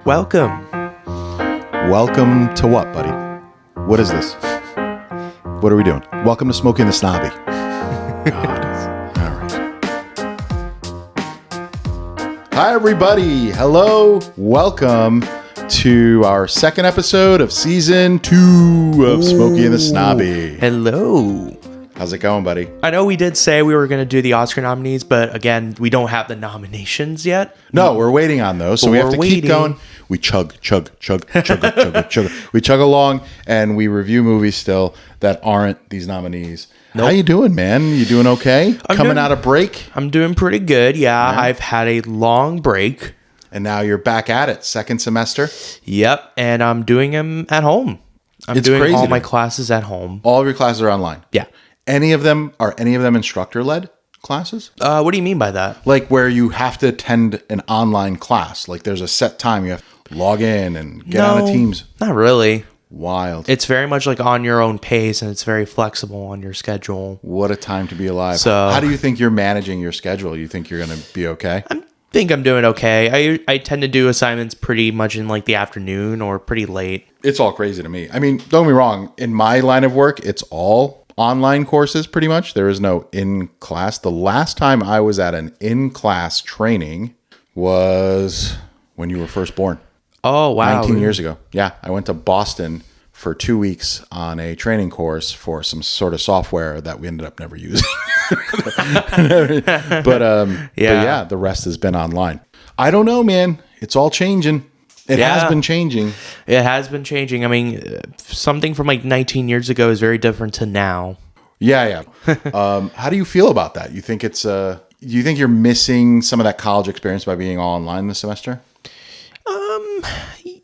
Welcome. Welcome to what, buddy? What is this? What are we doing? Welcome to Smoking the Snobby. God. All right. Hi, everybody. Hello. Welcome to our second episode of season 2 of Smoking the Snobby. Hello. How's it going, buddy? I know we did say we were going to do the Oscar nominees, but again, we don't have the nominations yet. No, we're waiting on those, so we have to keep going. We chug. We chug along, and we review movies still that aren't these nominees. Nope. How you doing, man? You doing okay? Coming out of break? I'm doing pretty good, yeah. I've had a long break. And now you're back at it, second semester? Yep, and I'm doing them at home. I'm doing all my classes at home. All of your classes are online? Yeah. Are any of them instructor-led classes? What do you mean by that? Like where you have to attend an online class. Like there's a set time you have to log in and get on a Teams. Not really. Wild. It's very much like on your own pace, and it's very flexible on your schedule. What a time to be alive. So, how do you think you're managing your schedule? You think you're going to be okay? I think I'm doing okay. I tend to do assignments pretty much in like the afternoon or pretty late. It's all crazy to me. I mean, don't get me wrong. In my line of work, it's all online courses pretty much. There is no in-class. The last time I was at an in-class training was when you were first born. Oh, wow. 19 years ago. Yeah. I went to Boston for 2 weeks on a training course for some sort of software that we ended up never using. But yeah, the rest has been online. I don't know, man. It's all changing. It has been changing. It has been changing. I mean, something from like 19 years ago is very different to now. Yeah. How do you feel about that? You think do you think you're missing some of that college experience by being all online this semester?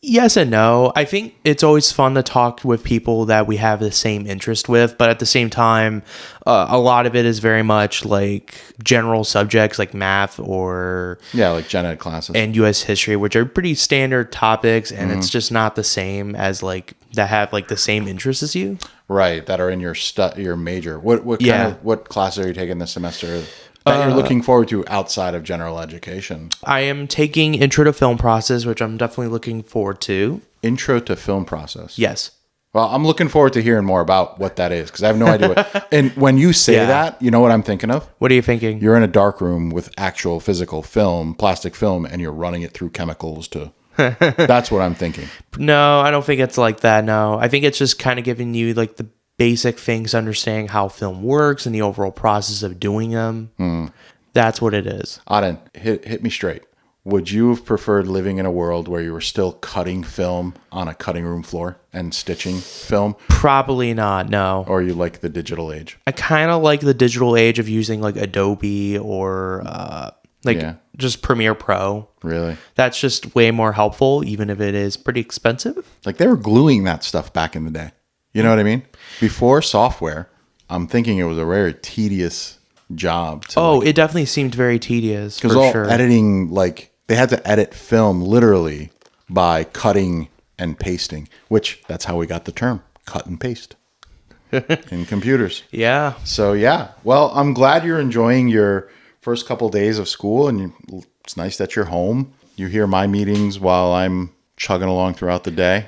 Yes and no. I think it's always fun to talk with people that we have the same interest with, but at the same time, a lot of it is very much like general subjects like math or like gen ed classes and U.S. history, which are pretty standard topics, and it's just not the same as like that have like the same interests as you. Right, that are in your major. What classes are you taking this semester that you're looking forward to outside of general education? I am taking Intro to Film Process, which I'm definitely looking forward to. Intro to Film Process? Yes. Well, I'm looking forward to hearing more about what that is, because I have no idea. And when you say that, you know what I'm thinking of? What are you thinking? You're in a dark room with actual physical film, plastic film, and you're running it through chemicals to... That's what I'm thinking. No, I don't think it's like that, no. I think it's just kind of giving you like the basic things, understanding how film works and the overall process of doing them. That's what it is. Auden, hit me straight. Would you have preferred living in a world where you were still cutting film on a cutting room floor and stitching film? Probably not, no. Or you like the digital age? I kind of like the digital age of using like Adobe or just Premiere Pro. Really? That's just way more helpful, even if it is pretty expensive. Like they were gluing that stuff back in the day. You know what I mean? Before software, I'm thinking it was a very tedious job. It definitely seemed very tedious. Because all editing, like they had to edit film literally by cutting and pasting, which that's how we got the term cut and paste in computers. Yeah. So yeah, well, I'm glad you're enjoying your first couple days of school, and it's nice that you're home. You hear my meetings while I'm chugging along throughout the day.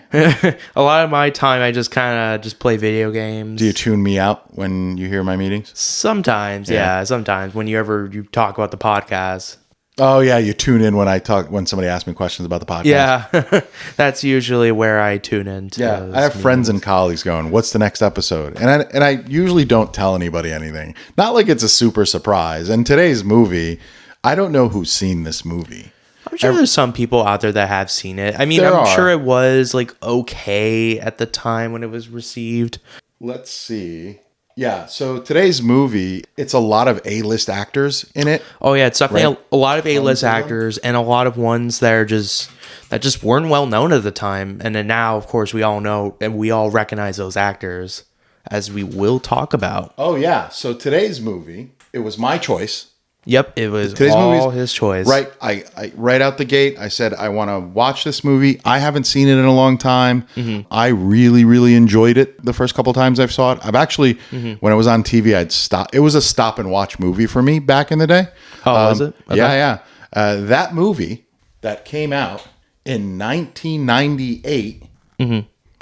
A lot of my time, I just kind of play video games. Do you tune me out when you hear my meetings? Sometimes, yeah. Sometimes when you talk about the podcast. Oh yeah, you tune in when somebody asks me questions about the podcast. Yeah, that's usually where I tune in. Yeah, I have friends and colleagues going, "What's the next episode?" And I usually don't tell anybody anything. Not like it's a super surprise. And today's movie, I don't know who's seen this movie. I'm sure there's some people out there that have seen it. I mean, I'm sure it was like okay at the time when it was received. Let's see. Yeah, so today's movie, it's a lot of A-list actors in it. Oh yeah, it's definitely a lot of A-list actors and a lot of ones that just weren't well known at the time. And then now, of course, we all know and we all recognize those actors, as we will talk about. Oh yeah, so today's movie, it was my choice. Yep, it was all his choice. Right, I right out the gate, I said I want to watch this movie. I haven't seen it in a long time. Mm-hmm. I really, really enjoyed it the first couple times I saw it. I've actually, when it was on TV, I'd stop. It was a stop and watch movie for me back in the day. Oh, was it? Okay. Yeah. That movie that came out in 1998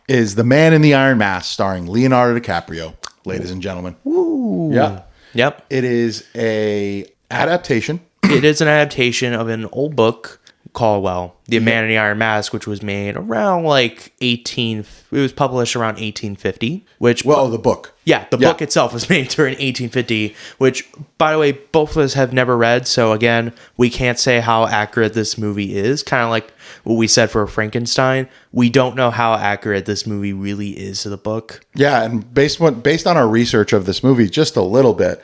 is The Man in the Iron Mask, starring Leonardo DiCaprio, ladies and gentlemen. Ooh. Yeah. Yep. It is a adaptation. It is an adaptation of an old book called, The Man in the Iron Mask, which was made around it was published around 1850, which... Well, the book. Yeah, the book itself was made during 1850, which, by the way, both of us have never read, so again, we can't say how accurate this movie is. Kind of like what we said for Frankenstein. We don't know how accurate this movie really is to the book. Yeah, and based on our research of this movie, just a little bit,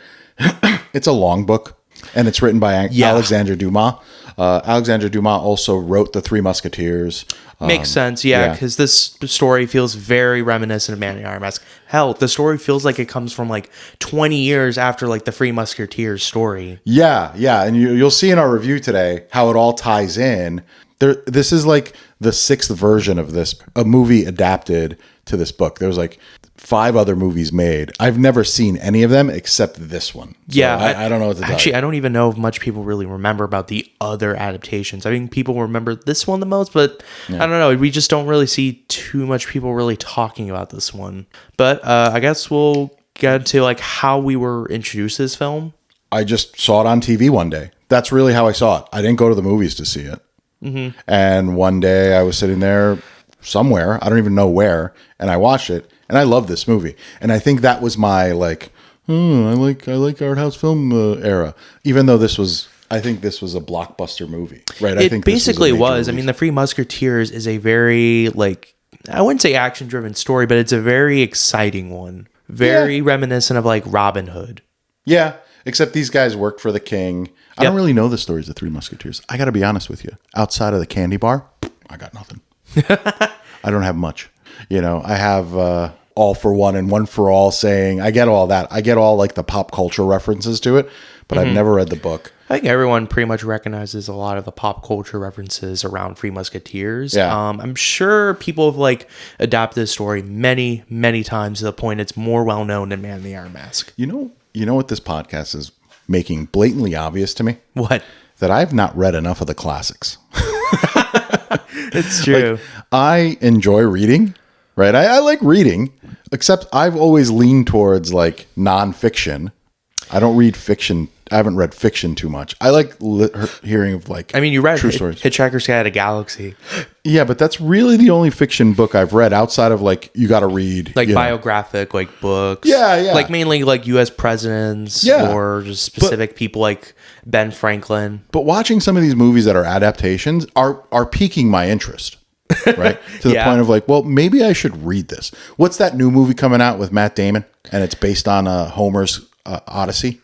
it's a long book, and it's written by Alexandre Dumas. Alexandre Dumas also wrote The Three Musketeers. Makes sense, yeah, because this story feels very reminiscent of Man in the Iron Mask. Hell, the story feels like it comes from 20 years after the Three Musketeers story. Yeah, and you'll see in our review today how it all ties in. This is the sixth version of a movie adapted to this book. There's 5 other movies made. I've never seen any of them except this one. So I don't know what to tell you. Actually, I don't even know if much people really remember about the other adaptations. I think people remember this one the most, but I don't know. We just don't really see too much people really talking about this one. But I guess we'll get into how we were introduced to this film. I just saw it on TV one day. That's really how I saw it. I didn't go to the movies to see it. Mm-hmm. And one day I was sitting there somewhere, I don't even know where, and I watched it. And I love this movie. And I think that was my I like art house film era. Even though I think this was a blockbuster movie, right? I think basically was. I mean, The Three Musketeers is a very I wouldn't say action driven story, but it's a very exciting one. Very reminiscent of Robin Hood. Yeah. Except these guys work for the king. I don't really know the stories of The Three Musketeers. I got to be honest with you. Outside of the candy bar, I got nothing. I don't have much. I have All for One and One for All saying, I get all that. I get all the pop culture references to it, but I've never read the book. I think everyone pretty much recognizes a lot of the pop culture references around Three Musketeers. Yeah. I'm sure people have adapted this story many, many times to the point it's more well known than Man in the Iron Mask. You know what this podcast is making blatantly obvious to me? What? That I've not read enough of the classics. It's true. I enjoy reading. Right. I like reading, except I've always leaned towards nonfiction. I don't read fiction. I haven't read fiction too much. I like hearing of you read true stories. Hitchhiker's Guide to Galaxy. Yeah, but that's really the only fiction book I've read outside of you got to read biographic books. Yeah. Mainly U.S. presidents or just specific people like Ben Franklin. But watching some of these movies that are adaptations are piquing my interest. Right? To the point of well, maybe I should read this. What's that new movie coming out with Matt Damon? And it's based on Homer's Odyssey.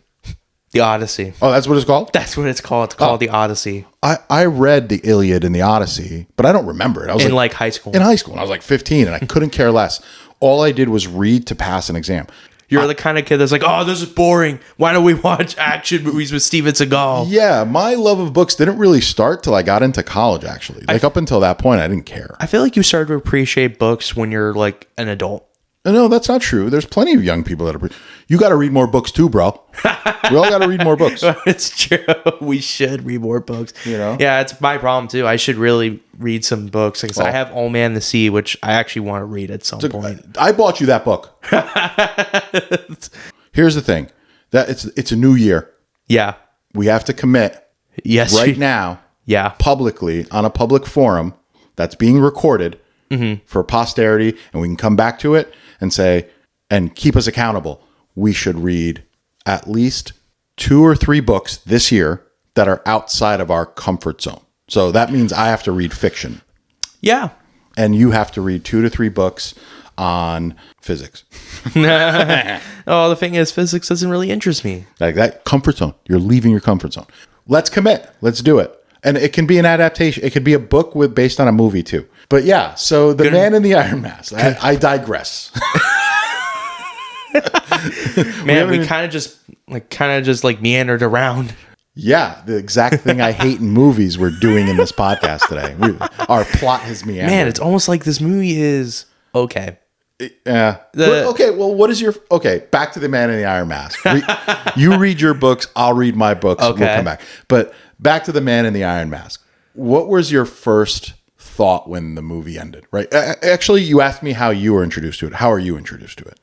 The Odyssey. Oh, that's what it's called? That's what it's called. It's called The Odyssey. I read the Iliad and the Odyssey, but I don't remember it. I was in high school. In high school. And I was 15 and I couldn't care less. All I did was read to pass an exam. You're the kind of kid that's oh, this is boring. Why don't we watch action movies with Steven Seagal? Yeah, my love of books didn't really start till I got into college, actually. Up until that point, I didn't care. I feel you started to appreciate books when you're an adult. No, that's not true. There's plenty of young people that you got to read more books too, bro. We all got to read more books. It's true. We should read more books. Yeah, it's my problem too. I should really read some books. I have Old Man and the Sea, which I actually want to read at some point. I bought you that book. Here's the thing. That it's a new year. Yeah. We have to commit. Yes. Right now. Yeah. Publicly on a public forum that's being recorded for posterity, and we can come back to it and say, and keep us accountable. We should read at least 2 or 3 books this year that are outside of our comfort zone. So that means I have to read fiction. Yeah. And you have to read 2 to 3 books on physics. Oh, the thing is, physics doesn't really interest me. That comfort zone. You're leaving your comfort zone. Let's commit. Let's do it. And it can be an adaptation. It could be a book based on a movie too. But yeah, so The Man in the Iron Mask. I digress. Man, we kind of just meandered around. Yeah, the exact thing I hate in movies we're doing in this podcast today. Our plot has meandered. Man, it's almost like this movie is okay. Yeah. Well, what is your... Okay, back to The Man in the Iron Mask. You read your books, I'll read my books. Okay. We'll come back. But back to The Man in the Iron Mask. What was your first thought when the movie ended, right? Actually, you asked me how you were introduced to it. How are you introduced to it?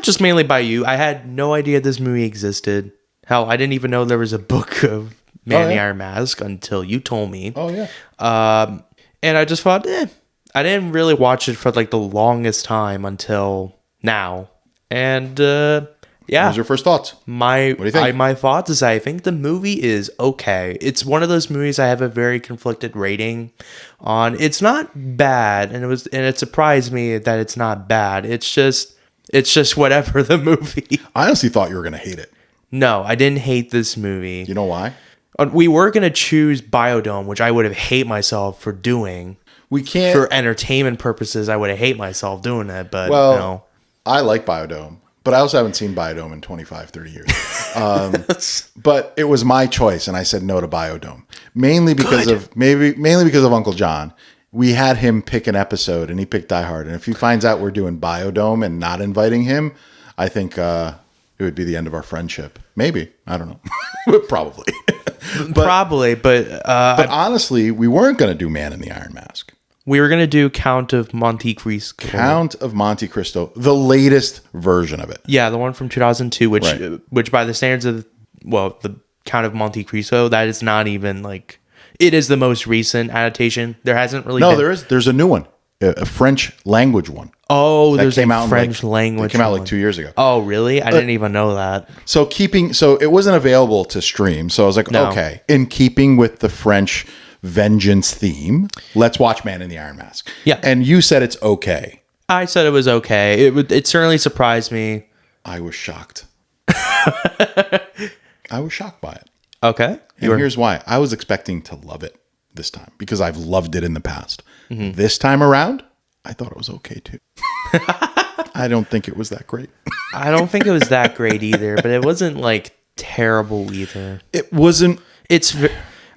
Just mainly by you. I had no idea this movie existed. Hell, I didn't even know there was a book of Man in the Iron Mask until you told me. Oh, yeah. And I just thought, I didn't really watch it for like the longest time until now. And yeah. What was your first thoughts? What do you think? My thoughts is I think the movie is okay. It's one of those movies I have a very conflicted rating on. It's not bad, and it surprised me that it's not bad. It's just whatever the movie. I honestly thought you were going to hate it. No, I didn't hate this movie. You know why? We were going to choose Biodome, which I would have hate myself for doing. We can't. For entertainment purposes, I would have hate myself doing it, but well, no. I like Biodome, but I also haven't seen Biodome in 25, 30 years. But it was my choice, and I said no to Biodome. Mainly because of Uncle John. We had him pick an episode, and he picked Die Hard. And if he finds out we're doing Biodome and not inviting him, I think it would be the end of our friendship. Maybe. I don't know. Probably. But honestly, we weren't going to do Man in the Iron Mask. We were going to do Count of Monte Cristo. Count of Monte Cristo, the latest version of it. Yeah, the one from 2002, which by the standards of, the Count of Monte Cristo, that is not even like, it is the most recent adaptation. There hasn't really been. There's a new one, a French language one. Oh, that there's a French language. It came out like 2 years ago. Oh, really? I didn't even know that. So it wasn't available to stream. So I was like, okay, in keeping with the French vengeance theme, let's watch Man in the Iron Mask. Yeah. And you said it's okay. I said it was okay. It certainly surprised me. I was shocked. I was shocked by it. Okay. And here's why. I was expecting to love it this time because I've loved it in the past. Mm-hmm. This time around, I thought it was okay too. I don't think it was that great. I don't think it was that great either, but it wasn't like terrible either. It wasn't.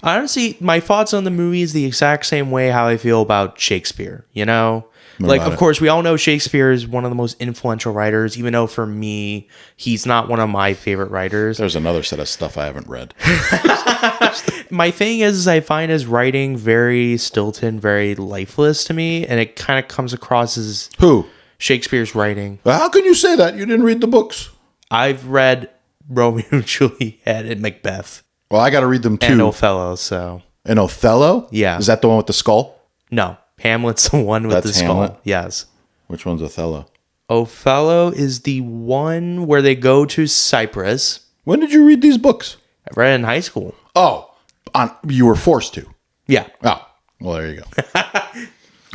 Honestly, my thoughts on the movie is the exact same way how I feel about Shakespeare, you know? Of course, we all know Shakespeare is one of the most influential writers, even though for me, he's not one of my favorite writers. There's another set of stuff I haven't read. My thing is I find his writing very stilted, very lifeless to me, and it kind of comes across as... Who? Shakespeare's writing. How can you say that? You didn't read the books. I've read Romeo and Juliet and Macbeth. Well, I got to read them too. And Othello, so... And Othello? Yeah. Is that the one with the skull? No. Hamlet's the one with the skull. Hamlet? Yes. Which one's Othello? Othello is the one where they go to Cyprus. When did you read these books? I read it in high school. Oh, you were forced to. Yeah. Oh, well, there you go.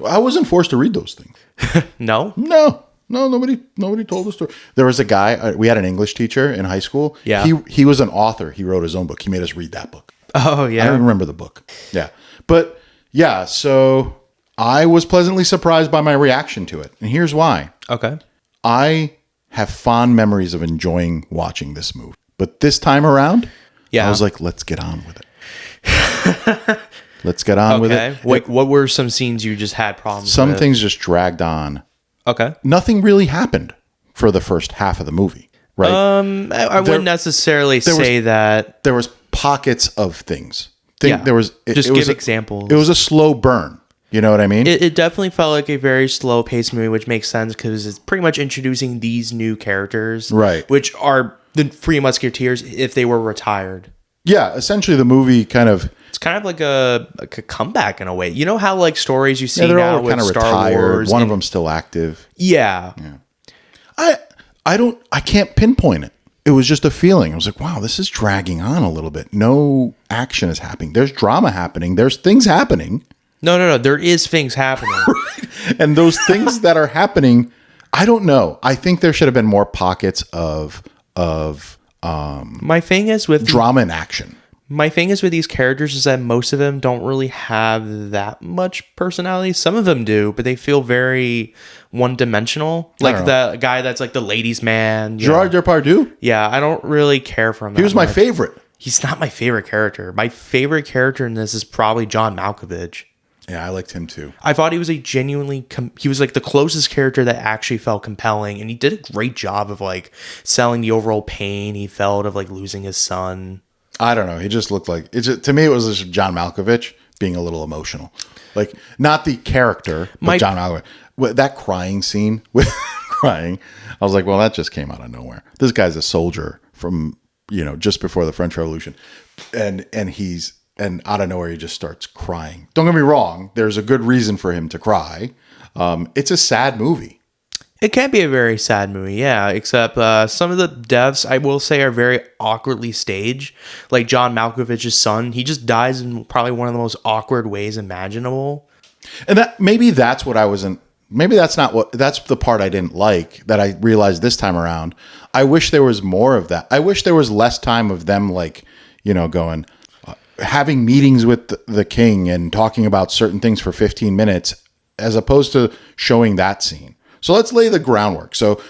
I wasn't forced to read those things. No? No, nobody told the story. There was a guy, we had an English teacher in high school. Yeah. He was an author. He wrote his own book. He made us read that book. Oh, yeah. I don't remember the book. Yeah. But yeah, so I was pleasantly surprised by my reaction to it. And here's why. Okay. I have fond memories of enjoying watching this movie. But this time around, I was like, let's get on with it. Let's get on with it. What were some scenes you just had problems with? Some things just dragged on. Okay. Nothing really happened for the first half of the movie, right? I wouldn't necessarily say that. There was pockets of things. Give Give examples. It was a slow burn. You know what I mean? It definitely felt like a very slow-paced movie, which makes sense because it's pretty much introducing these new characters. Right. Which are the Three Musketeers if they were retired. Yeah, essentially the movie kind of... It's kind of like a comeback in a way. You know how like stories you see they're now all with kind of Star retired. Wars? One of them's still active. Yeah. I can't pinpoint it. It was just a feeling. I was like, wow, this is dragging on a little bit. No action is happening. There's drama happening. There's things happening. No. There is things happening. Right? And those things that are happening, I don't know. I think there should have been more pockets of my thing is with drama and action. My thing is with these characters is that most of them don't really have that much personality. Some of them do, but they feel very one-dimensional. Like the guy that's like the ladies' man. Gerard Depardieu? Yeah, I don't really care for him. He was my favorite. He's not my favorite character. My favorite character in this is probably John Malkovich. Yeah, I liked him too. I thought he was he was like the closest character that actually felt compelling, and he did a great job of like selling the overall pain he felt of like losing his son. I don't know. He just looked like to me. It was just John Malkovich, being a little emotional. Like, not the character, but John Malkovich. That crying scene with crying, I was like, well, that just came out of nowhere. This guy's a soldier from, just before the French Revolution. And out of nowhere, he just starts crying. Don't get me wrong. There's a good reason for him to cry. It's a sad movie. It can be a very sad movie, yeah, except some of the deaths, I will say, are very awkwardly staged. Like John Malkovich's son, he just dies in probably one of the most awkward ways imaginable. And that's the part I didn't like, that I realized this time around. I wish there was more of that. I wish there was less time of them, like, going, having meetings with the king and talking about certain things for 15 minutes, as opposed to showing that scene. So let's lay the groundwork. So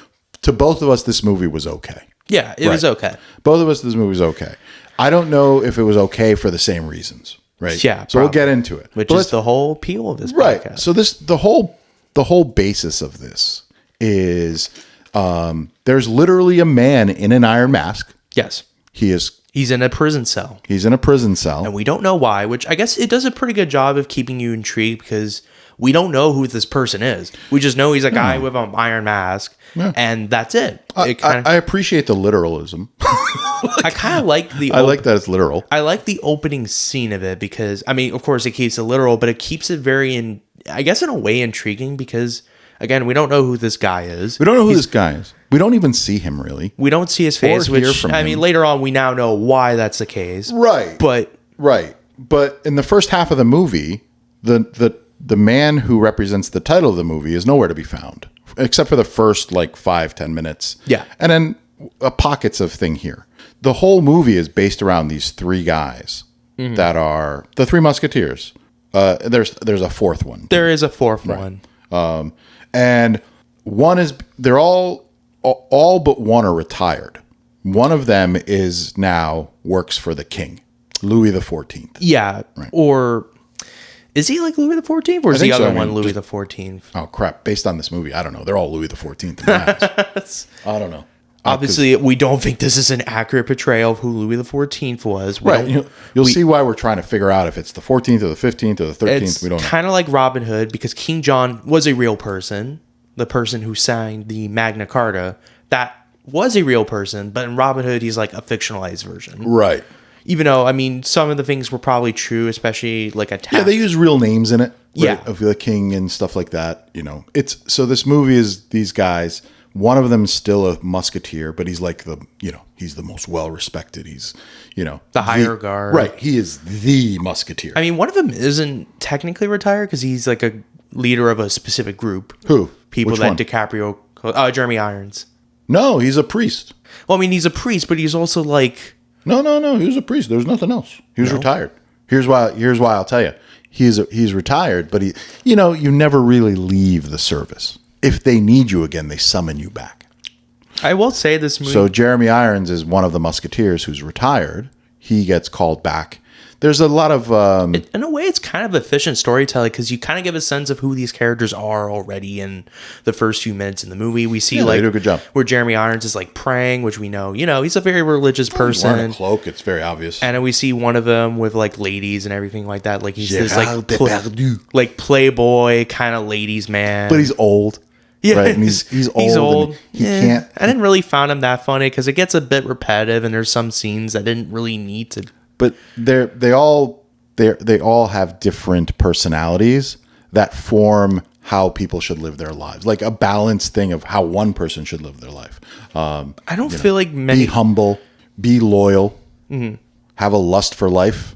to both of us, this movie was okay. Yeah, it was okay. Both of us, this movie was okay. I don't know if it was okay for the same reasons, right? Yeah. So we'll get into it. Which is the whole appeal of this right. podcast. So the whole basis of this is there's literally a man in an iron mask. Yes. He's in a prison cell. He's in a prison cell. And we don't know why, which I guess it does a pretty good job of keeping you intrigued, because we don't know who this person is. We just know he's a guy with an iron mask, and that's it. I appreciate the literalism. I kind of like I like that it's literal. I like the opening scene of it because, I mean, of course it keeps it literal, but it keeps it very, in a way, intriguing because, again, we don't know who this guy is. We don't know who this guy is. We don't even see him, really. We don't see his face, which, I mean, later on we now know why that's the case. Right. But in the first half of the movie, the man who represents the title of the movie is nowhere to be found, except for the first 5-10 minutes. Yeah. And then pockets of thing here. The whole movie is based around these three guys that are the three Musketeers. There's a fourth one. There is a fourth one. And they're all but one are retired. One of them is now works for the king, Louis XIV. Yeah. Right. Or is he like Louis XIV, or is the other one Louis XIV? Oh crap! Based on this movie, I don't know. They're all Louis XIV in my eyes. I don't know. Obviously, we don't think this is an accurate portrayal of who Louis XIV was. You'll see why we're trying to figure out if it's the 14th or the 15th or the 13th. We don't know. It's kind of like Robin Hood, because King John was a real person. The person who signed the Magna Carta, that was a real person. But in Robin Hood, he's like a fictionalized version. Right. Even though, I mean, some of the things were probably true, especially like a tax. Yeah, they use real names in it. Right? Yeah. Of the king and stuff like that. So this movie is these guys. One of them is still a musketeer, but he's like he's the most well-respected. He's, the higher guard. Right. He is the musketeer. I mean, one of them isn't technically retired because he's like a leader of a specific group. Who? People Which that one? DiCaprio, Jeremy Irons. No, he's a priest. Well, I mean, he's a priest, but he's also like... No. He was a priest. There's nothing else. He was retired. Here's why I'll tell you. He's retired, but you never really leave the service. If they need you again, they summon you back. I will say this movie... So Jeremy Irons is one of the musketeers who's retired. He gets called back. There's a lot of... in a way, it's kind of efficient storytelling because you kind of give a sense of who these characters are already in the first few minutes in the movie. We see they do a good job. Where Jeremy Irons is like praying, which we know, he's a very religious person. He's wearing a cloak. It's very obvious. And then we see one of them with like ladies and everything like that. Like he's Gerard this Depardieu. Playboy kind of ladies man. But he's old. Yeah, right? And he's old. He's old. He can't. I didn't really find him that funny because it gets a bit repetitive, and there's some scenes that didn't really need to. But they all have different personalities that form how people should live their lives, like a balanced thing of how one person should live their life. I don't feel like many. Be humble, be loyal, have a lust for life,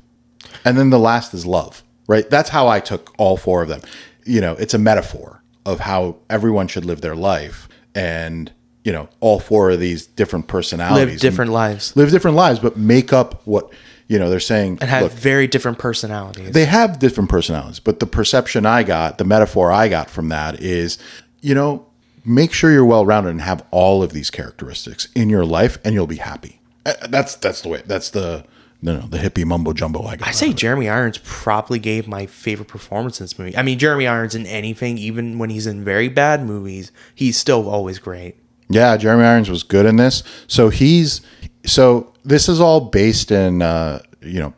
and then the last is love. Right? That's how I took all four of them. It's a metaphor of how everyone should live their life, and all four of these different personalities live different lives, but make up what they're saying, and have very different personalities. They have different personalities, but the perception I got, the metaphor I got from that is, make sure you're well-rounded and have all of these characteristics in your life, and you'll be happy. That's the way. That's the hippie mumbo jumbo I got. I say Jeremy Irons probably gave my favorite performance in this movie. I mean, Jeremy Irons in anything, even when he's in very bad movies, he's still always great. Yeah, Jeremy Irons was good in this. So this is all based in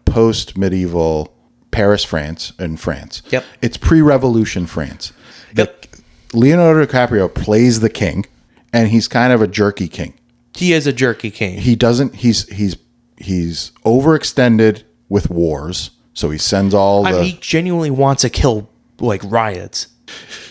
post-medieval Paris, France, in France. Yep. It's pre-revolution France. Yep. Leonardo DiCaprio plays the king, and he's kind of a jerky king. He is a jerky king. He doesn't. He's overextended with wars, so he sends all the. he genuinely wants to kill like riots.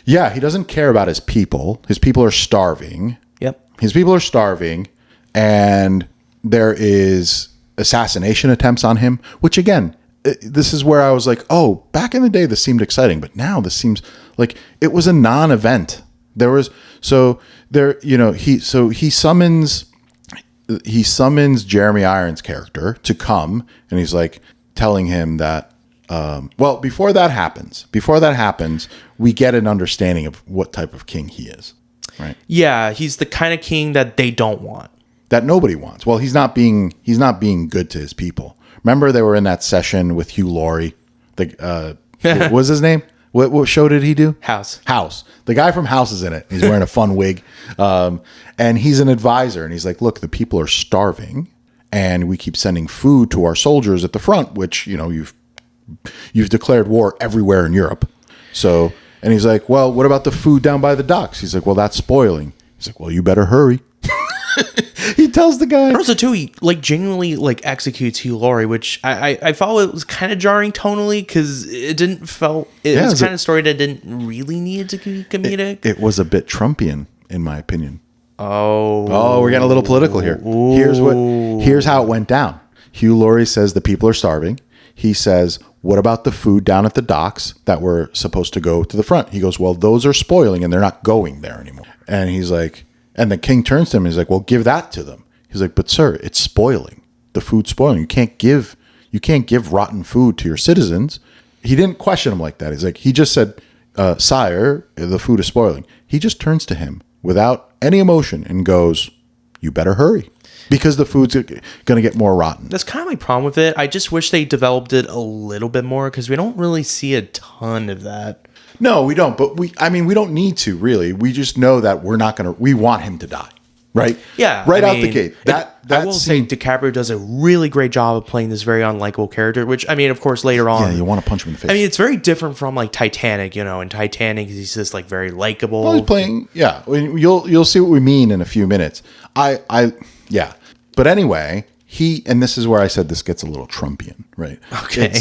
Yeah, he doesn't care about his people. His people are starving. Yep. His people are starving, and there is assassination attempts on him, which again, this is where I was like, oh, back in the day, this seemed exciting, but now this seems like it was a non-event. There was, he summons Jeremy Irons' character to come, and he's like telling him that, before that happens, we get an understanding of what type of king he is, right? Yeah, he's the kind of king that they don't want. That nobody wants. Well, he's not being good to his people. Remember, they were in that session with Hugh Laurey. What was his name? What show did he do? House. The guy from House is in it. He's wearing a fun wig, and he's an advisor. And he's like, "Look, the people are starving, and we keep sending food to our soldiers at the front, which you've declared war everywhere in Europe. So." And he's like, "Well, what about the food down by the docks?" He's like, "Well, that's spoiling." He's like, "Well, you better hurry." He tells the guy. But also, too, he genuinely executes Hugh Laurey, which I felt it was kind of jarring tonally because it didn't felt it was kind of story that didn't really need to be comedic. It was a bit Trumpian, in my opinion. Oh, we're getting a little political here. Ooh. Here's how it went down. Hugh Laurey says the people are starving. He says, "What about the food down at the docks that were supposed to go to the front?" He goes, "Well, those are spoiling and they're not going there anymore." And he's like, and the king turns to him and he's like, "Well, give that to them." He's like, "But sir, it's spoiling. The food's spoiling. You can't give rotten food to your citizens." He didn't question him like that. He's like, he just said, "Sire, the food is spoiling." He just turns to him without any emotion and goes, "You better hurry because the food's going to get more rotten." That's kind of my problem with it. I just wish they developed it a little bit more because we don't really see a ton of that. No, we don't. But we don't need to really. We just know that we want him to die. Right? Yeah. Out the gate. I will say DiCaprio does a really great job of playing this very unlikable character, which, of course, later on. Yeah, you want to punch him in the face. It's very different from Titanic, In Titanic, he's just very likable. Well, he's playing, yeah. You'll see what we mean in a few minutes. Yeah. But anyway, and this is where I said this gets a little Trumpian, right? Okay.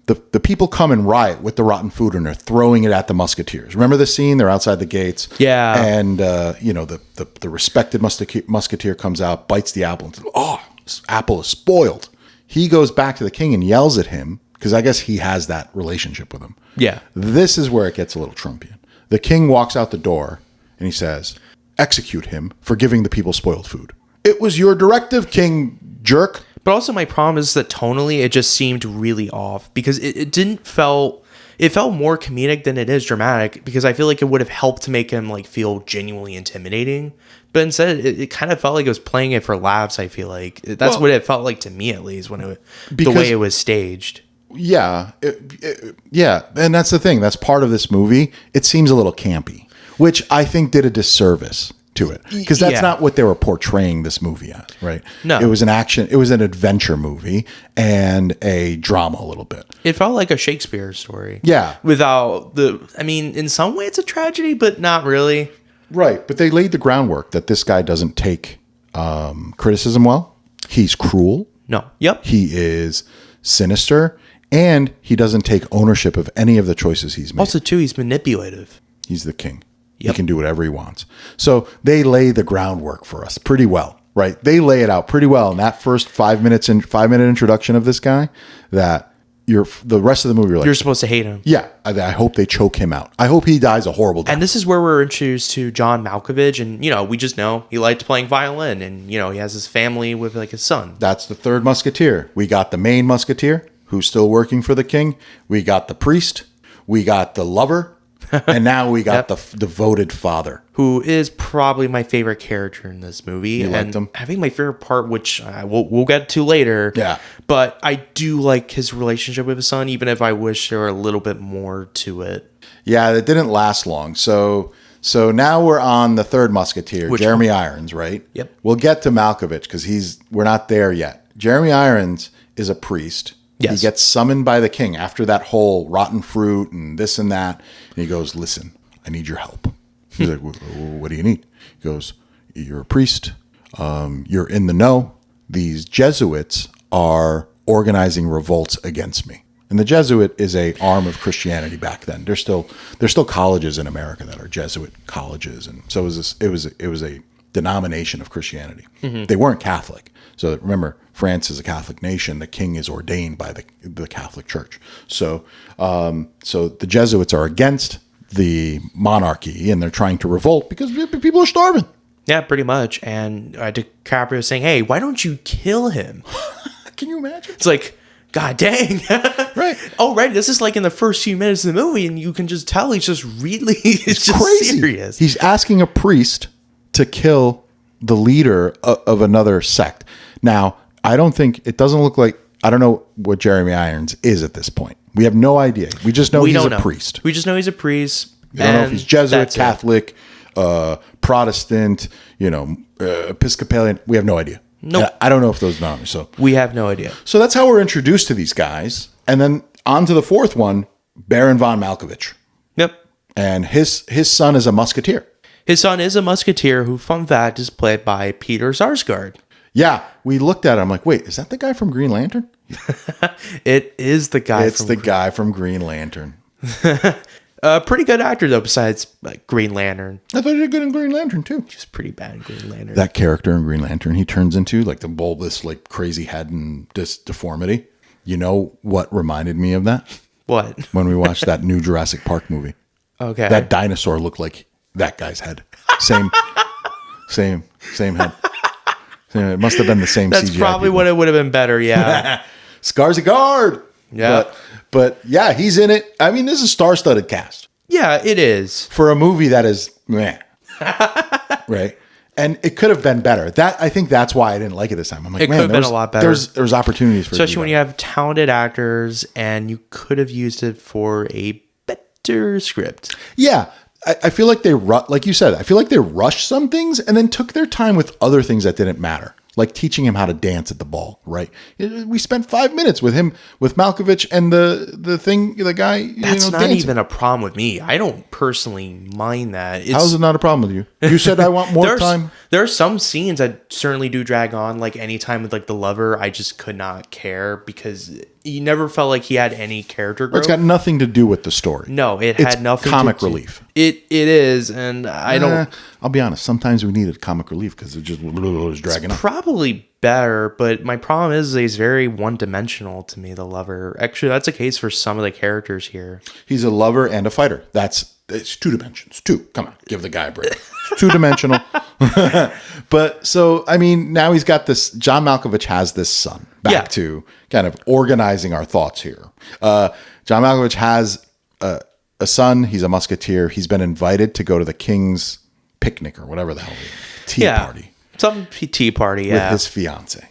The people come and riot with the rotten food and they're throwing it at the Musketeers. Remember the scene? They're outside the gates. Yeah. And, the respected Musketeer comes out, bites the apple and says, "Oh, this apple is spoiled." He goes back to the king and yells at him because I guess he has that relationship with him. Yeah. This is where it gets a little Trumpian. The king walks out the door and he says, "Execute him for giving the people spoiled food." It was your directive, king jerk. But also my problem is that tonally it just seemed really off because it felt more comedic than it is dramatic because I feel like it would have helped to make him feel genuinely intimidating. But instead it kind of felt like it was playing it for laughs. I feel like that's what it felt like to me, at least, the way it was staged. Yeah. Yeah. And that's the thing. That's part of this movie. It seems a little campy, which I think did a disservice to it because that's not what they were portraying this movie as, right? No, it was an adventure movie and a drama a little bit. It felt like a Shakespeare story. Yeah. Without in some way it's a tragedy, but not really. Right. But they laid the groundwork that this guy doesn't take criticism well. He's cruel. No. Yep. He is sinister and he doesn't take ownership of any of the choices he's made. Also, too, he's manipulative. He's the king. Yep. He can do whatever he wants. So they lay the groundwork for us pretty well, right? They lay it out pretty well in that first 5-minute introduction of this guy that the rest of the movie you're supposed to hate him. Yeah. I hope they choke him out. I hope he dies a horrible death. And this is where we're introduced to John Malkovich, and we just know he liked playing violin, and he has his family with his son. That's the third musketeer. We got the main musketeer who's still working for the king. We got the priest. We got the lover. And now we got the devoted father, who is probably my favorite character in this movie. You liked him? I think my favorite part, which we'll get to later. Yeah, but I do like his relationship with his son, even if I wish there were a little bit more to it. Yeah, it didn't last long. So now we're on the third musketeer, Jeremy Irons, right? Yep. We'll get to Malkovich because we're not there yet. Jeremy Irons is a priest Yes. He gets summoned by the king after that whole rotten fruit and this and that. And he goes, listen, I need your help. He's like, what do you need? He goes, you're a priest. You're in the know. These Jesuits are organizing revolts against me. And the Jesuit is a arm of Christianity back then. There's still colleges in America that are Jesuit colleges, and so it was a denomination of Christianity. They weren't Catholic. So remember, France is a Catholic nation. The king is ordained by the Catholic Church. So the Jesuits are against the monarchy, and they're trying to revolt because people are starving. Yeah, pretty much. And DiCaprio saying, "Hey, why don't you kill him?" Can you imagine? It's like, God dang. Right. Oh, right. This is like in the first few minutes of the movie, and you can just tell he's just really it's just crazy. Serious. He's asking a priest to kill the leader of another sect. Now, I don't look like, I don't know what Jeremy Irons is at this point. We have no idea. We just know he's a priest. We just know he's a priest. We don't know if he's Jesuit, Catholic, Protestant, Episcopalian. We have no idea. Nope. I don't know if those are. So we have no idea. So that's how we're introduced to these guys. And then on to the fourth one, Baron von Malkovich. Yep. And his son is a musketeer. His son is a musketeer who, fun fact, is played by Peter Sarsgaard. Yeah, we looked at it. I'm like, wait, is that the guy from Green Lantern? It is the guy. It's the guy from Green Lantern. Pretty good actor, though, besides Green Lantern. I thought he did good in Green Lantern, too. He's pretty bad in Green Lantern. That character in Green Lantern, he turns into like the bulbous, like crazy head and this deformity. You know what reminded me of that? What? When we watched that new Jurassic Park movie. Okay. That dinosaur looked like that guy's head. Same head. It must have been the same That's CGI probably people. what it would have been better, yeah. Skarsgård. Yeah. But yeah, he's in it. I mean, this is a star-studded cast. Yeah, it is. For a movie that is meh. Right? And it could have been better. I think that's why I didn't like it this time. I'm like, it could have been a lot better. There's opportunities for it. Especially when you have talented actors and you could have used it for a better script. Yeah. I feel like like you said, I feel like they rushed some things and then took their time with other things that didn't matter. Like teaching him how to dance at the ball, right? We spent 5 minutes with him, with Malkovich and the guy. That's not dancing. even a problem with me. I don't personally mind that. How is it not a problem with you? You said I want more time. There are some scenes that certainly do drag on. Like anytime with like the lover, I just could not care because he never felt like he had any character growth. It's got nothing to do with the story. No, it's had nothing. Comic to relief. It is, and I don't. I'll be honest. Sometimes we needed comic relief because it just was dragging up. Probably better, but my problem is he's very one-dimensional to me. The lover, actually, that's a case for some of the characters here. He's a lover and a fighter. It's 2 dimensions. 2. Come on, give the guy a break. It's 2-dimensional. But so I mean, now he's got this. John Malkovich has this son. Back to kind of organizing our thoughts here. John Malkovich has a son. He's a musketeer. He's been invited to go to the king's picnic or whatever the hell tea party. Some tea party, with his fiance.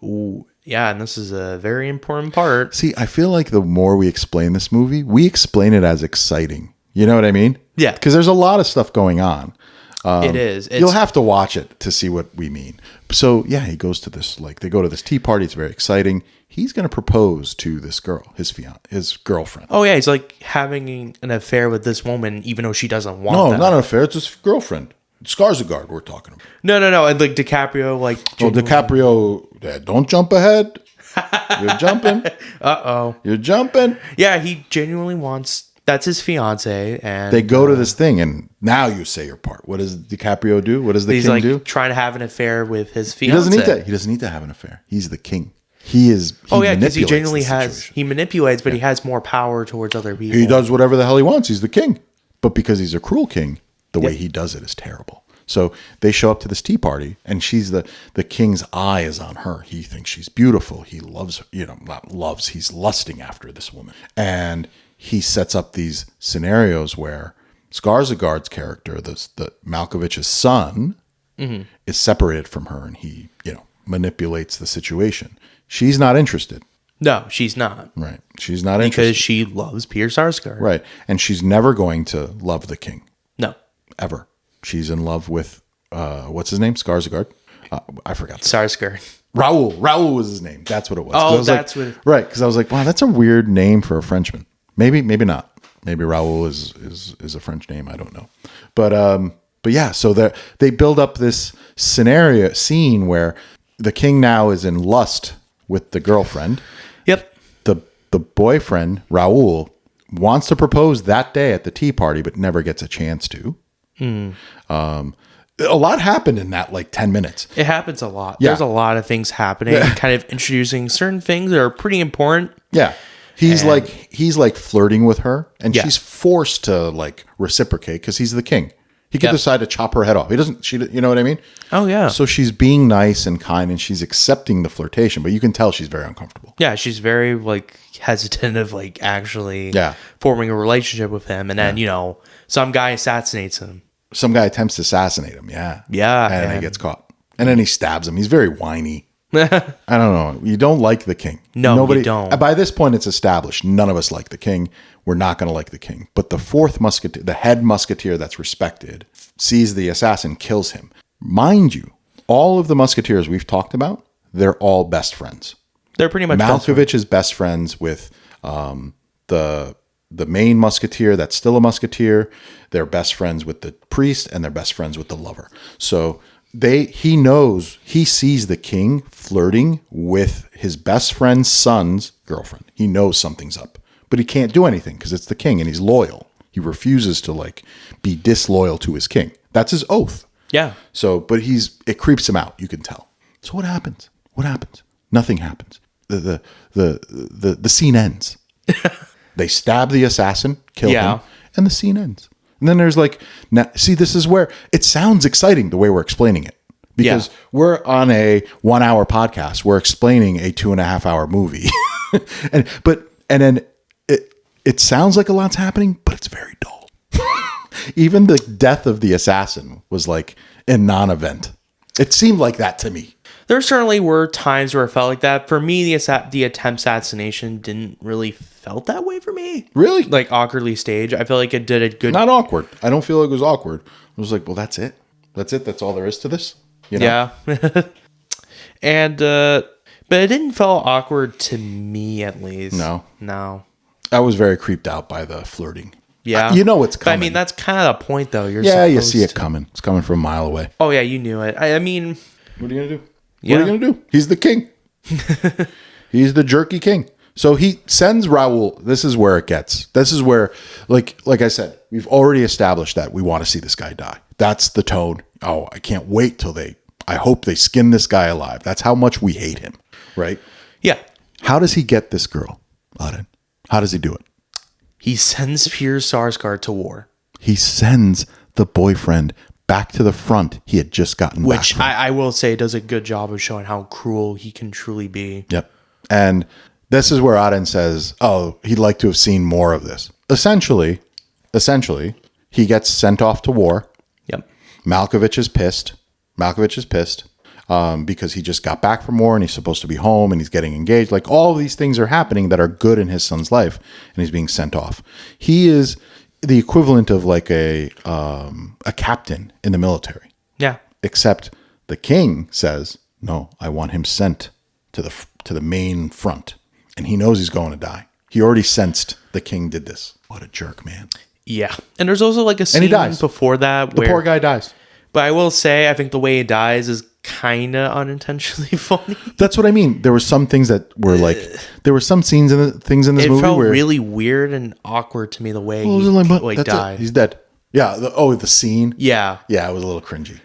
Ooh, yeah, and this is a very important part. See, I feel like the more we explain this movie, we explain it as exciting. You know what I mean? Yeah. Because there's a lot of stuff going on. It is. You'll have to watch it to see what we mean. So yeah, he goes to this, like they go to this tea party. It's very exciting. He's going to propose to this girl, his girlfriend. Oh yeah, he's like having an affair with this woman, even though she doesn't want. No, that. not an affair. It's his girlfriend. Skarsgård we're talking about. No. And like DiCaprio, like. Oh, DiCaprio, don't jump ahead. You're jumping. You're jumping. Yeah, he genuinely wants. That's his fiance, and they go to this thing, and now you say your part. What does DiCaprio do? What does the king do? Trying to have an affair with his fiance. He doesn't need to have an affair. He's the king. He because he genuinely he manipulates, but he has more power towards other people. He does whatever the hell he wants. He's the king. But because he's a cruel king, the way he does it is terrible. So they show up to this tea party, and she's the king's eye is on her. He thinks she's beautiful. He loves, not loves, he's lusting after this woman. And he sets up these scenarios where Skarsgård's character, the Malkovich's son, is separated from her, and he, manipulates the situation. She's not interested. No, she's not. Right. She's not interested. Because she loves Peter Sarsgaard. Right. And she's never going to love the king. No. Ever. She's in love with, what's his name? Skarsgård? I forgot. Sarsgaard. Raoul was his name. That's what it was. Oh, that's what. Right, because I was like, wow, that's a weird name for a Frenchman. Maybe not. Maybe Raoul is a French name. I don't know. But yeah. So they build up this scene where the king now is in lust with the girlfriend. Yep. The boyfriend Raoul wants to propose that day at the tea party, but never gets a chance to. A lot happened in that 10 minutes. It happens a lot. Yeah. There's a lot of things happening, kind of introducing certain things that are pretty important. Yeah. He's flirting with her, and Yeah. she's forced to reciprocate because he's the king. He could decide to chop her head off. You know what I mean? Oh, yeah. So she's being nice and kind, and she's accepting the flirtation, but you can tell she's very uncomfortable. Yeah, she's very hesitant of actually Yeah. forming a relationship with him, and then some guy assassinates him. Some guy attempts to assassinate him. Yeah. Yeah, And and- he gets caught. And then he stabs him. He's very whiny. I don't know. You don't like the king. No, you don't. By this point, it's established. None of us like the king. We're not going to like the king. But the fourth musketeer, the head musketeer that's respected, sees the assassin, kills him. Mind you, all of the musketeers we've talked about, they're all best friends. They're pretty much best friends. Malkovich is best friends with the main musketeer that's still a musketeer. They're best friends with the priest, and they're best friends with the lover. So he sees the king flirting with his best friend's son's girlfriend. He knows something's up, but he can't do anything because it's the king and he's loyal. He refuses to be disloyal to his king. That's his oath. Yeah. So, but it creeps him out. You can tell. So what happens? Nothing happens. The scene ends. They stab the assassin, kill him, and the scene ends. And then there's this is where it sounds exciting the way we're explaining it. Because we're on a 1 hour podcast. We're explaining a 2.5 hour movie. and then it sounds like a lot's happening, but it's very dull. Even the death of the assassin was a non-event. It seemed like that to me. There certainly were times where it felt like that. For me, the attempt assassination didn't really felt that way for me. Really? Awkwardly staged. I feel like it did a good... Not awkward. I don't feel like it was awkward. I was well, that's it. That's it. That's all there is to this. Yeah. And, but it didn't feel awkward to me, at least. No. I was very creeped out by the flirting. Yeah. You know it's coming. But, that's kind of the point, though. You see it coming. It's coming from a mile away. Oh, yeah, you knew it. I mean... What are you going to do? What are you going to do? He's the king. He's the jerky king. So he sends Raoul. This is where it gets. This is where, like I said, we've already established that we want to see this guy die. That's the tone. Oh, I can't wait till I hope they skin this guy alive. That's how much we hate him, right? Yeah. How does he get this girl, Auden? How does he do it? He sends Piers Sarsgaard to war. He sends the boyfriend back to the front he had just gotten back Which from. I will say does a good job of showing how cruel he can truly be. Yep. And this is where Auden says, oh, he'd like to have seen more of this. Essentially, he gets sent off to war. Yep. Malkovich is pissed because he just got back from war and he's supposed to be home and he's getting engaged. All of these things are happening that are good in his son's life, and he's being sent off. He is the equivalent of a captain in the military. Yeah. Except the king says, no, I want him sent to the main front. And he knows he's going to die. He already sensed the king did this. What a jerk, man. Yeah. And there's also a scene he dies. before that The where... poor guy dies. But I will say, I think the way he dies is kind of unintentionally funny. That's what I mean. There were some things that were there were some things in this It movie felt where really weird and awkward to me the way that's died. it. He's dead. Yeah. The scene. Yeah. Yeah, it was a little cringy.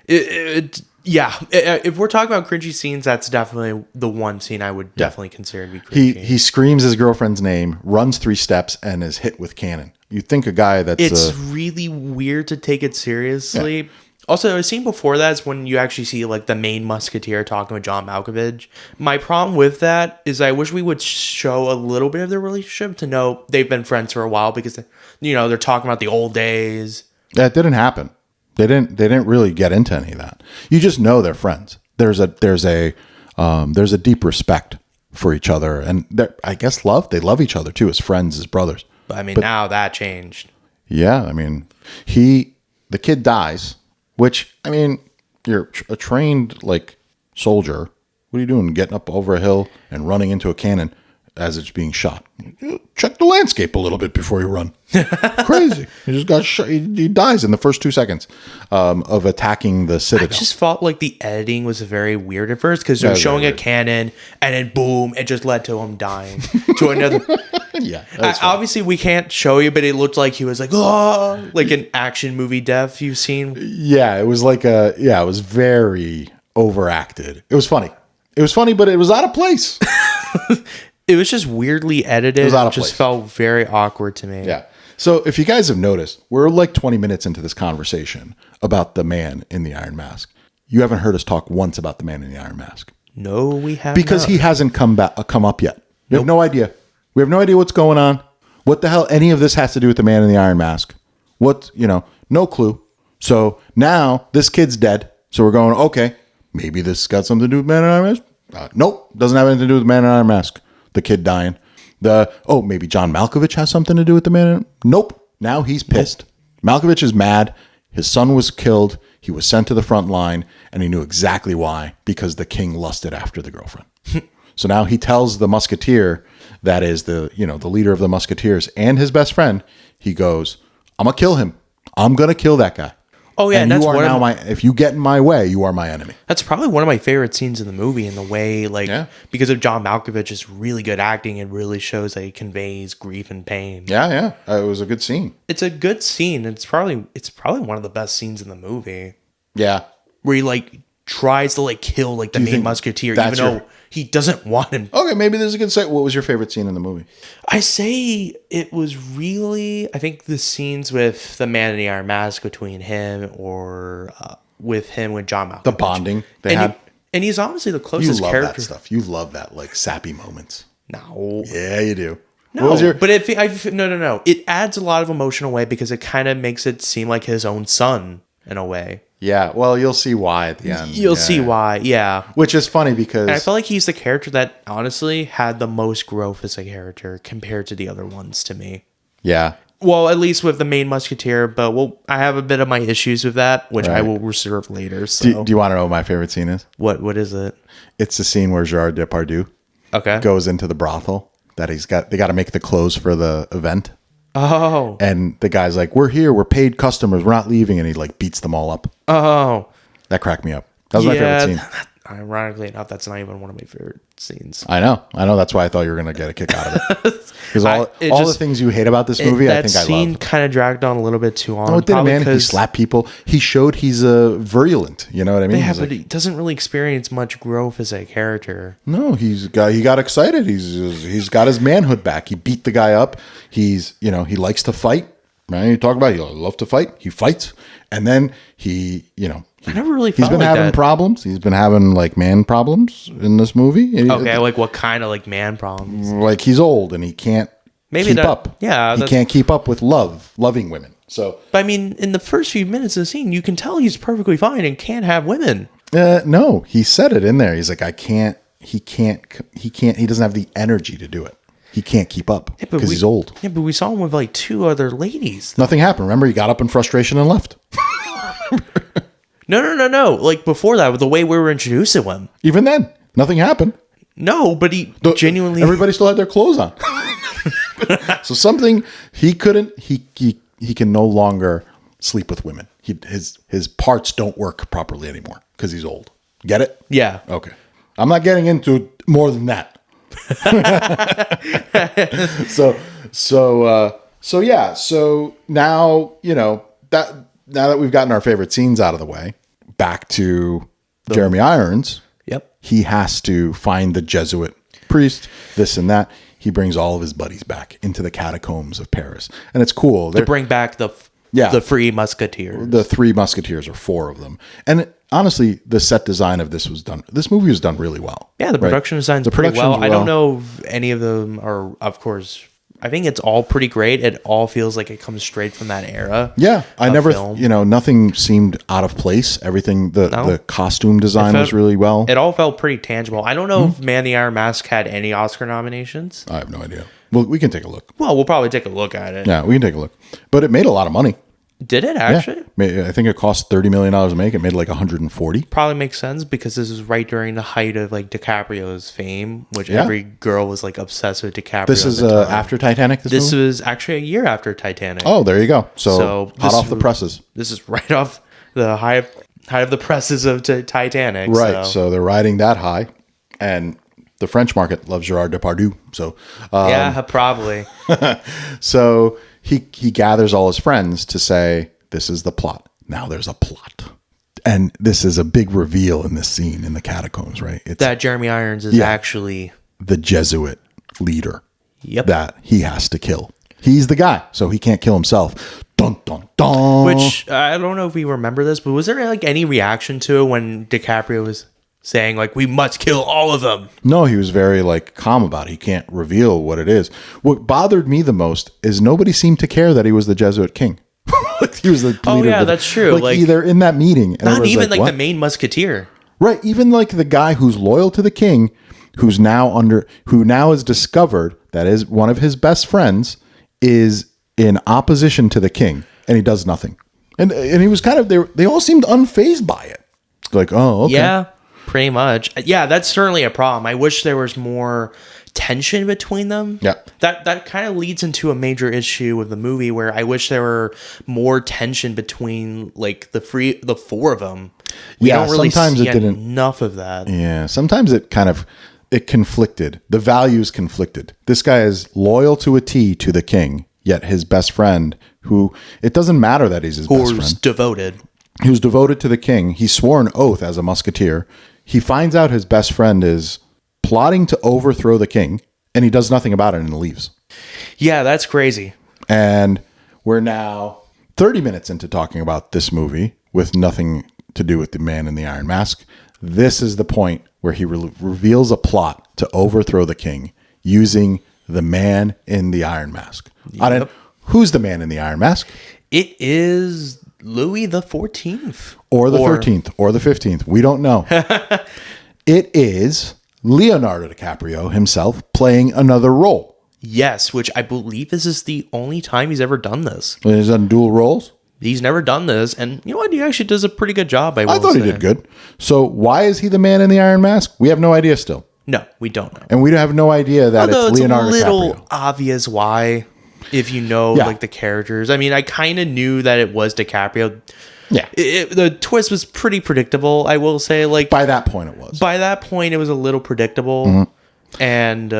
If we're talking about cringy scenes, that's definitely the one scene I would definitely consider to be cringy. He screams his girlfriend's name, runs 3 steps, and is hit with cannon. You'd think a guy that's... It's really weird to take it seriously. Yeah. Also, a scene before that is when you actually see the main musketeer talking with John Malkovich. My problem with that is I wish we would show a little bit of their relationship to know they've been friends for a while, because they're talking about the old days. That didn't happen. They didn't really get into any of that. You just know they're friends. There's a deep respect for each other, and I guess love. They love each other too, as friends, as brothers. But now that changed. Yeah, the kid dies, which you're a trained soldier What are you doing? Getting up over a hill and running into a cannon as it's being shot. Check the landscape a little bit before you run. Crazy. He just got shot. He dies in the first 2 seconds of attacking the citadel. I just felt like the editing was very weird at first because they're showing a cannon and then boom, it just led to him dying to another. Yeah. Obviously, we can't show you, but it looked like he was like, oh, like an action movie death you've seen. Yeah, it was like it was very overacted. It was funny. It was funny, but it was out of place. It was just weirdly edited. It was out of just place. felt very awkward to me. Yeah. So if you guys have noticed, we're like 20 minutes into this conversation about the man in the Iron Mask. You haven't heard us talk once about the man in the Iron Mask. No, we haven't. Because he hasn't come up yet. We have no idea. We have no idea what's going on. What the hell any of this has to do with the man in the Iron Mask. No clue. So now this kid's dead. So we're going, okay, maybe this got something to do with the man in the Iron Mask. Nope. Doesn't have anything to do with the man in the Iron Mask. The kid dying. Maybe John Malkovich has something to do with the man. Nope. Now he's pissed. Malkovich is mad. His son was killed. He was sent to the front line, and he knew exactly why, because the king lusted after the girlfriend. So now he tells the musketeer, that is the leader of the musketeers and his best friend, he goes, I'm going to kill him. I'm going to kill that guy. Oh yeah, and that's you are now if you get in my way, you are my enemy. That's probably one of my favorite scenes in the movie, in the way, because of John Malkovich's really good acting, it really shows that he conveys grief and pain. Yeah. It was a good scene. It's a good scene. It's probably one of the best scenes in the movie. Yeah. Where he tries to kill the main musketeer, even though he doesn't want him. Okay, maybe there's a good say. What was your favorite scene in the movie? I say it was really, I think the scenes with the man in the Iron Mask, between him or with John Malkovich. The bonding and he's honestly the closest you love character. That stuff. You love that sappy moments. No. Yeah, you do. No, but no. It adds a lot of emotional weight because it kind of makes it seem like his own son in a way. Yeah, well, you'll see why at the end. You'll see why, yeah. Which is funny because... And I feel like he's the character that honestly had the most growth as a character compared to the other ones to me. Yeah. Well, at least with the main musketeer, but I have a bit of my issues with that, which I will reserve later. So. Do you want to know what my favorite scene is? What is it? It's the scene where Gerard Depardieu goes into the brothel that they got to make the clothes for the event. Oh. And the guy's like, we're here. We're paid customers. We're not leaving. And he beats them all up. Oh. That cracked me up. That was my favorite scene. Ironically enough, that's not even one of my favorite scenes. I know. That's why I thought you were going to get a kick out of it. Because all the things you hate about this movie, I think I love. That scene kind of dragged on a little bit too long. No, it didn't, man. He slapped people. He showed he's virulent. You know what I mean? Yeah, but he doesn't really experience much growth as a character. No, he got excited. He's got his manhood back. He beat the guy up. He likes to fight. Right? You talk about he loves to fight. He fights, and then I never really. He's been having problems. He's been having man problems in this movie. Okay, what kind of man problems? He's old and he can't keep up. Yeah, he can't keep up with loving women. So, but I mean, in the first few minutes of the scene, you can tell he's perfectly fine and can't have women. No, he said it in there. He's like, I can't. He doesn't have the energy to do it. He can't keep up because he's old. Yeah, but we saw him with 2 other ladies. Nothing happened. Remember, he got up in frustration and left. No. Before that, with the way we were introduced to him. Even then, nothing happened. No, but he genuinely... Everybody still had their clothes on. So something he couldn't... He can no longer sleep with women. His parts don't work properly anymore because he's old. Get it? Yeah. Okay. I'm not getting into more than that. So now now that we've gotten our favorite scenes out of the way, back to Jeremy Irons. Yep. He has to find the Jesuit priest, this and that. He brings all of his buddies back into the catacombs of Paris. And it's cool. To bring back the three musketeers. The 3 musketeers, or 4 of them. And honestly, the set design of this movie was done really well. Yeah, the production design's pretty well. I don't know if any of them are, of course... I think it's all pretty great. It all feels like it comes straight from that era. Yeah, I never, nothing seemed out of place. Everything, the costume design was really well. It all felt pretty tangible. I don't know if Man in the Iron Mask had any Oscar nominations. I have no idea. Well, we can take a look. Well, we'll probably take a look at it. Yeah, we can take a look. But it made a lot of money. Did it actually? Yeah. I think it cost $30 million to make. It made like 140. Probably makes sense because this is right during the height of like DiCaprio's fame, which every girl was like obsessed with DiCaprio. This is after Titanic. This was actually a year after Titanic. Oh, there you go. So hot off the presses. This is right off the height of the presses of Titanic. Right. So they're riding that high, and the French market loves Gerard Depardieu. So yeah, probably. So he gathers all his friends to say, this is the plot. Now there's a plot. And this is a big reveal in this scene in the catacombs, right? It's that Jeremy Irons is actually the Jesuit leader. Yep. That he has to kill. He's the guy, so he can't kill himself. Dun, dun, dun. Which, I don't know if we remember this, but was there like any reaction to it when DiCaprio was saying like, we must kill all of them? No, he was very like calm about it. He can't reveal what it is. What bothered me the most is nobody seemed to care that he was the Jesuit king. Like he was the leader that's true. Like either in that meeting, and not even like what? the main musketeer. Right, even like the guy who's loyal to the king, who now is discovered that is one of his best friends is in opposition to the king, and he does nothing. And he was kind of they all seemed unfazed by it. Like, oh, okay. Yeah, pretty much. Yeah, that's certainly a problem. I wish there was more tension between them. Yeah. That kind of leads into a major issue of the movie where I wish there were more tension between like the four of them. We don't really see enough of that. Yeah, sometimes it conflicted. The values conflicted. This guy is loyal to a T to the king, yet his best friend, who it doesn't matter that he's his best friend. Devoted. He was devoted to the king. He swore an oath as a musketeer. He finds out his best friend is plotting to overthrow the king, and he does nothing about it and leaves. Yeah, that's crazy. And we're now 30 minutes into talking about this movie with nothing to do with the man in the iron mask. This is the point where he reveals a plot to overthrow the king using the man in the iron mask. Yep. Who's the man in the iron mask? It is Louis the 14th. Or the 13th or the 15th. We don't know. It is Leonardo DiCaprio himself playing another role. Yes, which I believe this is the only time he's ever done this. He's done dual roles? He's never done this, and you know what? He actually does a pretty good job. I thought he did good. So why is he the man in the iron mask? We have no idea still. No, we don't know. And we have no idea that it's Leonardo DiCaprio. It's a little obvious why, if you know like the characters. I mean, I kind of knew that it was DiCaprio. Yeah. The twist was pretty predictable, I will say. Like by that point it was. By that point it was a little predictable. Mm-hmm. And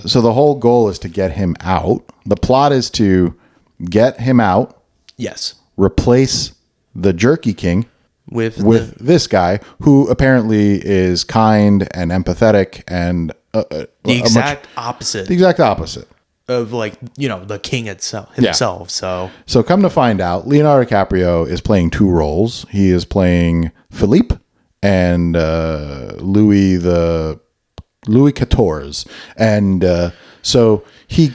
so the whole goal is to get him out. The plot is to get him out. Yes. Replace the Jerky King with this guy who apparently is kind and empathetic and the exact opposite. The exact opposite of like, you know, the king himself. Yeah. So come to find out, Leonardo DiCaprio is playing two roles. He is playing Philippe and Louis XIV. And so they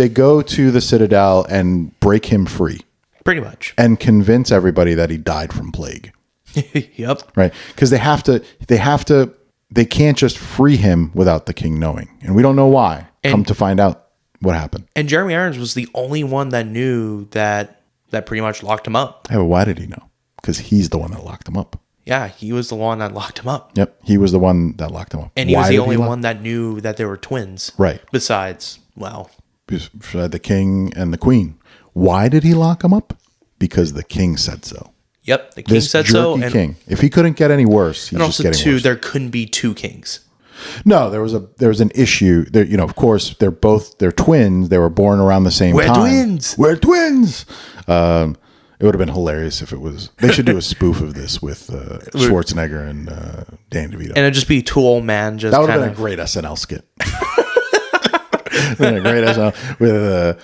go to the Citadel and break him free. Pretty much. And convince everybody that he died from plague. Yep. Right. Because they can't just free him without the king knowing. And we don't know why. Come to find out what happened. And Jeremy Irons was the only one that knew that pretty much locked him up. Yeah, but why did he know? Because he's the one that locked him up. Yeah, he was the one that locked him up. Yep, he was the one that locked him up. And he was the only one that knew that they were twins. Right. Besides, well, the king and the queen. Why did he lock him up? Because the king said so. Yep, the king said so. And king. If he couldn't get any worse, he's just getting worse. There couldn't be two kings. No, there was an issue. There, you know, of course, they're twins. They were born around the same time. We're twins. It would have been hilarious if it was. They should do a spoof of this with Schwarzenegger and Dan DeVito. And it'd just be two old men. That would have been a great SNL skit. Been a great SNL with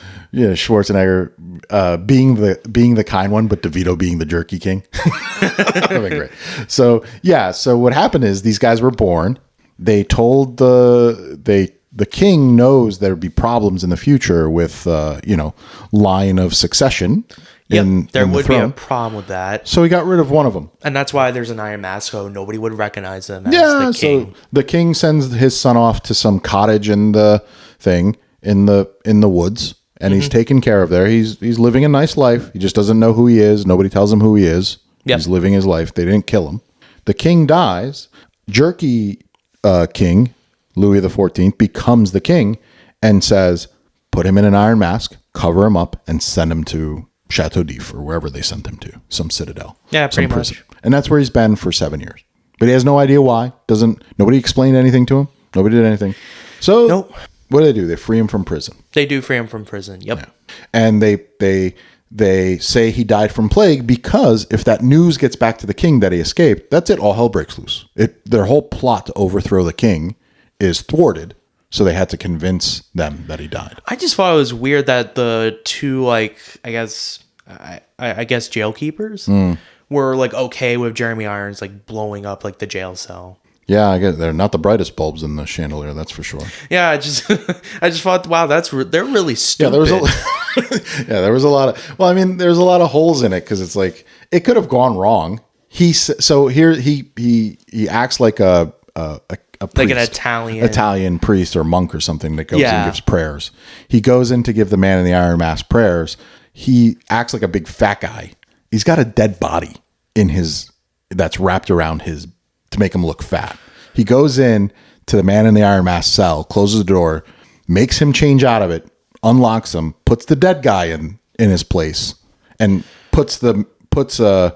Schwarzenegger being the kind one, but DeVito being the jerky king. That'd be great. So what happened is these guys were born. They told the king knows there would be problems in the future with line of succession. There would be a problem with that. So he got rid of one of them. And that's why there's an iron mask, so nobody would recognize him as the king. So the king sends his son off to some cottage in the woods, and he's taken care of there. He's living a nice life. He just doesn't know who he is. Nobody tells him who he is. Yep. He's living his life. They didn't kill him. The king dies. Jerky king, Louis XIV, becomes the king and says, put him in an iron mask, cover him up, and send him to Chateau d'If or wherever they sent him to, some citadel. Yeah, pretty much. And that's where he's been for 7 years. But he has no idea why. Nobody explained anything to him. Nobody did anything. So nope. What do? They free him from prison. They do free him from prison. Yep. Yeah. And they say he died from plague because if that news gets back to the king that he escaped, that's it. All hell breaks loose. Their whole plot to overthrow the king is thwarted. So they had to convince them that he died. I just thought it was weird that the two, like, I guess jail keepers were like okay with Jeremy Irons like blowing up like the jail cell. Yeah, I guess they're not the brightest bulbs in the chandelier, that's for sure. Yeah, I just thought, wow, they're really stupid. Yeah, there was a lot of. Well, I mean, there's a lot of holes in it because it's like it could have gone wrong. He acts like a priest, like an Italian priest or monk or something that goes and gives prayers. He goes in to give the man in the iron mask prayers. He acts like a big fat guy. He's got a dead body that's wrapped around his to make him look fat. He goes in to the man in the iron mask cell, closes the door, makes him change out of it, unlocks him, puts the dead guy in his place, and puts Leonardo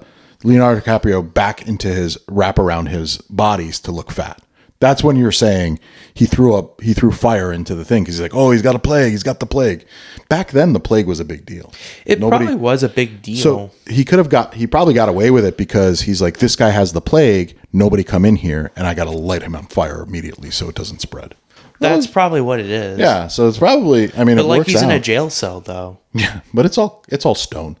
DiCaprio back into his wrap around his bodies to look fat. That's when you're saying he threw fire into the thing because he's like, oh, he's got the plague. Back then, the plague was a big deal. Probably was a big deal. So he probably got away with it because he's like, this guy has the plague. Nobody come in here, and I got to light him on fire immediately so it doesn't spread. That's probably what it is. Yeah, so it's probably. I mean, but it like works he's out. in a jail cell though. Yeah, but it's all stone.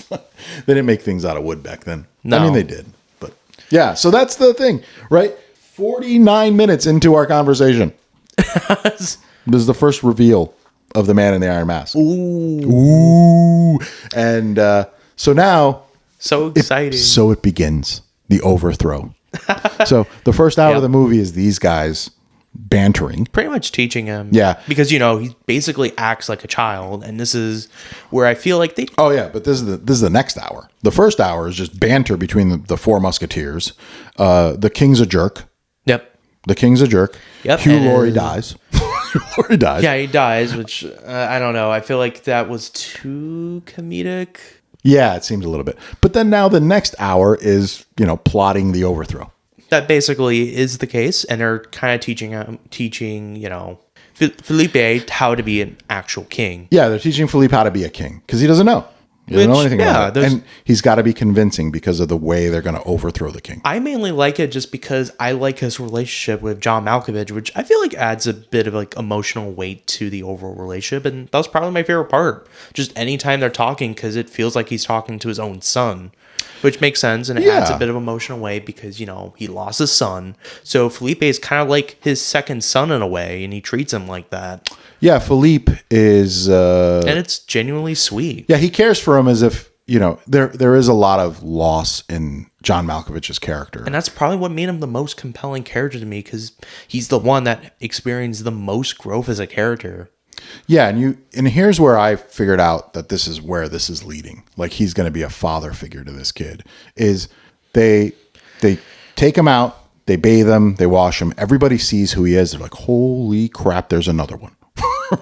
They didn't make things out of wood back then. No. I mean, they did, but yeah. So that's the thing, right? 49 minutes into our conversation. This is the first reveal of the man in the iron mask. Ooh. And so now. So exciting. So it begins. The overthrow. So the first hour of the movie is these guys bantering. Pretty much teaching him. Yeah. Because, he basically acts like a child. And this is where I feel like they... Oh, yeah. But this is the next hour. The first hour is just banter between the four Musketeers. The king's a jerk. Yep. The king's a jerk. Yep. Hugh Laurey dies. Hugh Laurey dies. Yeah, he dies, which I don't know. I feel like that was too comedic. Yeah, it seems a little bit. But then now the next hour is, plotting the overthrow. That basically is the case. And they're kind of teaching Felipe how to be an actual king. Yeah, they're teaching Felipe how to be a king because he doesn't know. He doesn't know anything about it. And he's got to be convincing because of the way they're going to overthrow the king. I mainly like it just because I like his relationship with John Malkovich, which I feel like adds a bit of like emotional weight to the overall relationship. And that was probably my favorite part. Just anytime they're talking, because it feels like he's talking to his own son, which makes sense. And it adds a bit of emotional weight because, he lost his son. So Felipe is kind of like his second son in a way, and he treats him like that. Yeah, Philippe is... and it's genuinely sweet. Yeah, he cares for him as if, there is a lot of loss in John Malkovich's character. And that's probably what made him the most compelling character to me, because he's the one that experienced the most growth as a character. Yeah, and here's where I figured out that this is where this is leading. Like, he's going to be a father figure to this kid. Is they take him out, they bathe him, they wash him. Everybody sees who he is. They're like, holy crap, there's another one.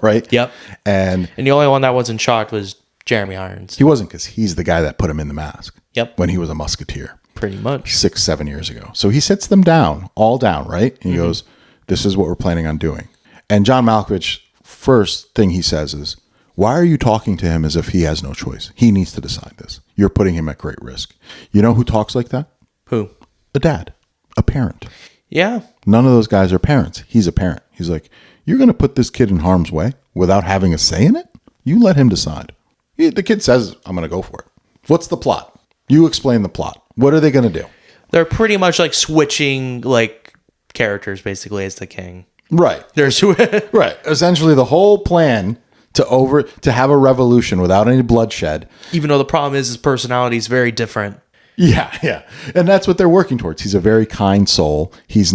Right? Yep. And the only one that wasn't shocked was Jeremy Irons. He wasn't, because he's the guy that put him in the mask. Yep. When he was a musketeer. Pretty much. 6-7 years ago. So he sits them down, all down, right? And he goes, this is what we're planning on doing. And John Malkovich, first thing he says is, why are you talking to him as if he has no choice? He needs to decide this. You're putting him at great risk. You know who talks like that? Who? A dad. A parent. Yeah. None of those guys are parents. He's a parent. He's like, you're going to put this kid in harm's way without having a say in it? You let him decide. The kid says, I'm going to go for it. What's the plot? You explain the plot. What are they going to do? They're pretty much like switching like characters basically as the king. Right. Right. Essentially the whole plan to have a revolution without any bloodshed. Even though the problem is his personality is very different. Yeah. And that's what they're working towards. He's a very kind soul. He's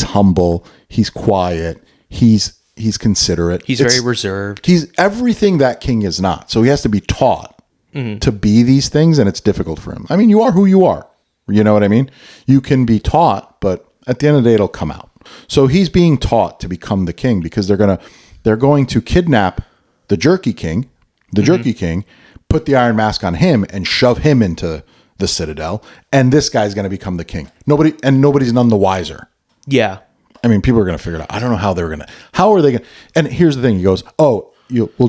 humble. He's quiet. He's He's considerate. He's very reserved. He's everything that king is not. So he has to be taught to be these things, and it's difficult for him. I mean, you are who you are. You know what I mean? You can be taught, but at the end of the day, it'll come out. So he's being taught to become the king because they're going to kidnap the jerky king, put the iron mask on him, and shove him into the citadel. And this guy's going to become the king. Nobody's none the wiser. Yeah. I mean, people are going to figure it out. I don't know how are they going to, and here's the thing. He goes, we'll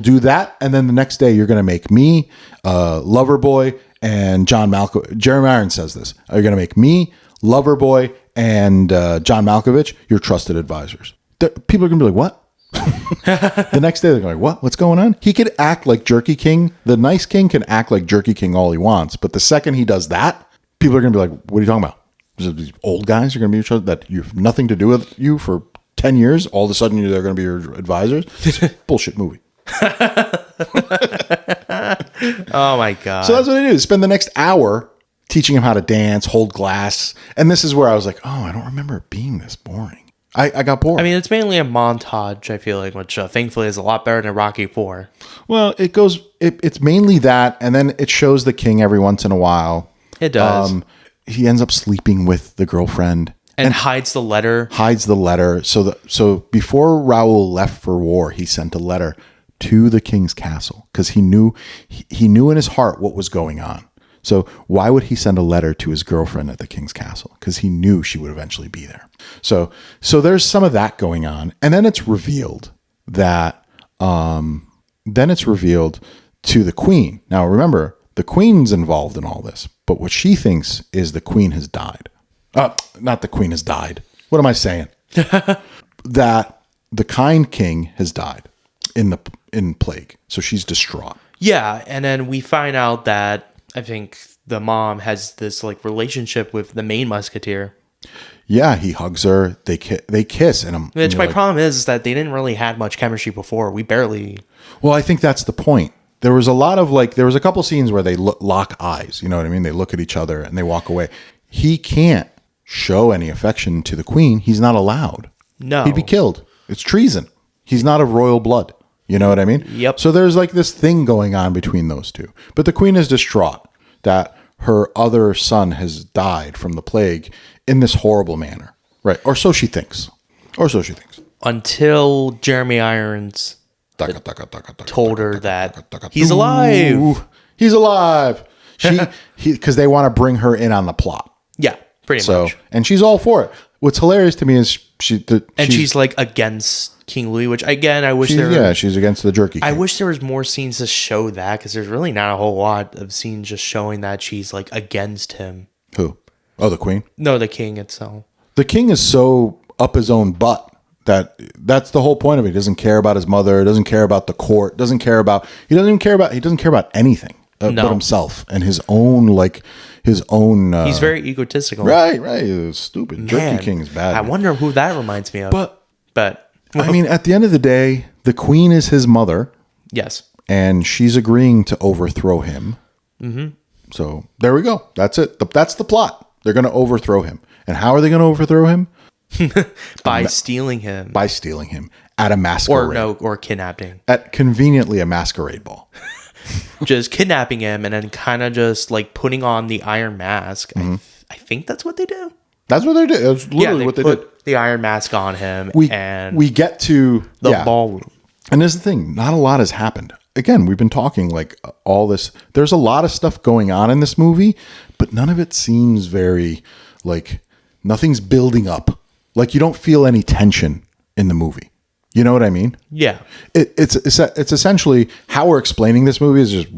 do that. And then the next day you're going to make me, Loverboy, and John Malkovich. Jeremy Irons says this. You're going to make me, Loverboy, and John Malkovich your trusted advisors. People are going to be like, what? The next day they're going, what? What's going on? He could act like Jerky King. The nice king can act like Jerky King all he wants. But the second he does that, people are going to be like, what are you talking about? These old guys are going to be your trusted, that you have nothing to do with you for 10 years. All of a sudden they're going to be your advisors. Bullshit movie. Oh my God. So that's what they do. Spend the next hour teaching him how to dance, hold glass. And this is where I was like, oh, I don't remember it being this boring. I got bored. I mean, it's mainly a montage, I feel like, which thankfully is a lot better than Rocky 4. Well, it's mainly that, and then it shows the king every once in a while. It does. He ends up sleeping with the girlfriend. And hides the letter. So before Raoul left for war, he sent a letter to the king's castle because he knew in his heart what was going on. So why would he send a letter to his girlfriend at the king's castle? Because he knew she would eventually be there. So there's some of that going on, and then it's revealed that to the queen. Now remember, the queen's involved in all this, but what she thinks is the queen has died. Not the queen has died. What am I saying? That the kind king has died in plague. So she's distraught. Yeah, and then we find out that I think the mom has this like relationship with the main musketeer. Yeah, he hugs her. They kiss, and my problem is that they didn't really have much chemistry before. We barely. Well, I think that's the point. There was a couple scenes where they lock eyes. You know what I mean? They look at each other and they walk away. He can't show any affection to the queen. He's not allowed. No, he'd be killed. It's treason. He's not of royal blood. You know what I mean? Yep. So there's like this thing going on between those two. But the queen is distraught that her other son has died from the plague in this horrible manner. Right. Or so she thinks. Until Jeremy Irons told her that he's alive. He's alive. Because they want to bring her in on the plot. Yeah, pretty much. And she's all for it. What's hilarious to me is she's like against King Louis, which again, I wish she's against the jerky king. I wish there was more scenes to show that, because there's really not a whole lot of scenes just showing that she's like against him. Who? Oh, the queen? No, the king itself. The king is so up his own butt that's the whole point of it. He doesn't care about his mother, doesn't care about the court, he doesn't care about anything but himself and his own he's very egotistical. Right. Stupid. Jerky king is bad. I wonder who that reminds me of. But I mean, at the end of the day, the queen is his mother. Yes. And she's agreeing to overthrow him. Mm-hmm. So there we go. That's it. That's the plot. They're going to overthrow him. And how are they going to overthrow him? By stealing him at a masquerade. Or kidnapping. At conveniently a masquerade ball. Just kidnapping him and then kind of just like putting on the iron mask. Mm-hmm. I think that's what they do. That's what they did. That's literally what they did. The iron mask on him. We get to the ballroom. And there's the thing. Not a lot has happened. Again, we've been talking like all this. There's a lot of stuff going on in this movie, but none of it seems very like nothing's building up. Like you don't feel any tension in the movie. You know what I mean? Yeah. It's essentially how we're explaining this movie is just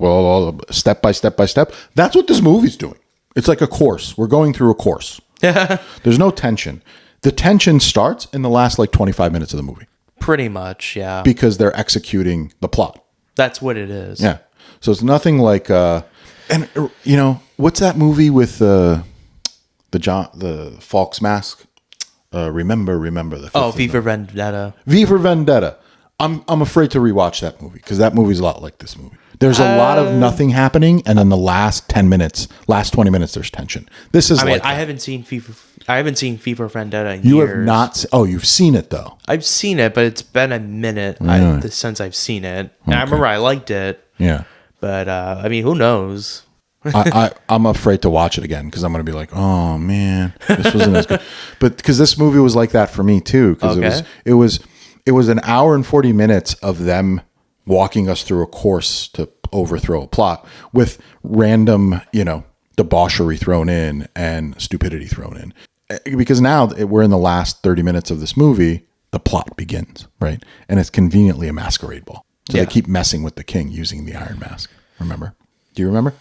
step by step by step. That's what this movie's doing. It's like a course. We're going through a course. There's no tension. The tension starts in the last like 25 minutes of the movie. Pretty much, yeah. Because they're executing the plot. That's what it is. Yeah. So it's nothing like and you know, what's that movie with the Falk's mask? Remember the V for Vendetta. V for Vendetta. I'm afraid to rewatch that movie because that movie's a lot like this movie. There's a lot of nothing happening, and then the last 20 minutes, there's tension. I haven't seen V I haven't seen V for Vendetta in You years. have not. Oh, you've seen it though. I've seen it, but it's been a minute since I've seen it. And I remember I liked it. Yeah. But, I mean, who knows? I'm afraid to watch it again because I'm going to be like, oh man, this wasn't as good. But because this movie was like that for me too, because it was an hour and 40 minutes of them walking us through a course to overthrow a plot with random, debauchery thrown in and stupidity thrown in. Because now we're in the last 30 minutes of this movie, the plot begins, right? And it's conveniently a masquerade ball. So they keep messing with the king using the iron mask. Remember? Do you remember?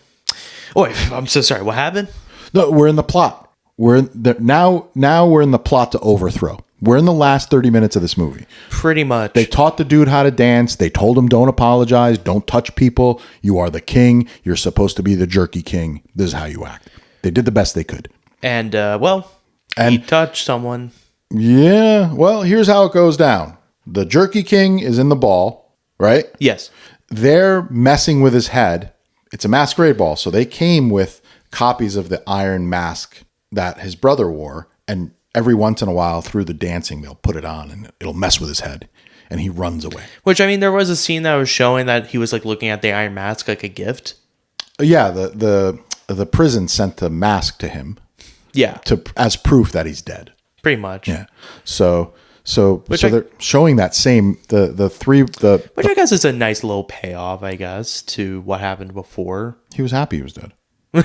Oh, I'm so sorry. What happened? No, we're in the plot. Now we're in the plot to overthrow. We're in the last 30 minutes of this movie. Pretty much. They taught the dude how to dance. They told him, don't apologize. Don't touch people. You are the king. You're supposed to be the jerky king. This is how you act. They did the best they could. And, he touched someone. Yeah. Well, here's how it goes down. The jerky king is in the ball, right? Yes. They're messing with his head. It's a masquerade ball. So they came with copies of the iron mask that his brother wore. And every once in a while through the dancing, they'll put it on and it'll mess with his head. And he runs away. Which, I mean, there was a scene that was showing that he was like looking at the iron mask like a gift. Yeah. The prison sent the mask to him. Yeah. As proof that he's dead. Pretty much. Yeah. So they're showing that same which I guess is a nice little payoff, I guess, to what happened before. He was happy he was dead. He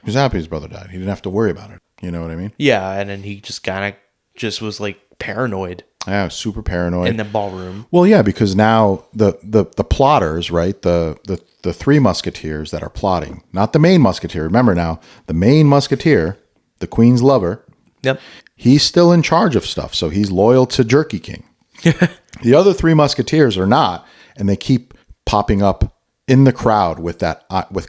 was happy his brother died. He didn't have to worry about it. You know what I mean? Yeah, and then he just kind of was like paranoid. Yeah, super paranoid in the ballroom. Well, yeah, because now the plotters, right? The three musketeers that are plotting, not the main musketeer. Remember now, the main musketeer, the queen's lover. Yep. He's still in charge of stuff, so he's loyal to Jerky King. The other three musketeers are not, and they keep popping up in the crowd with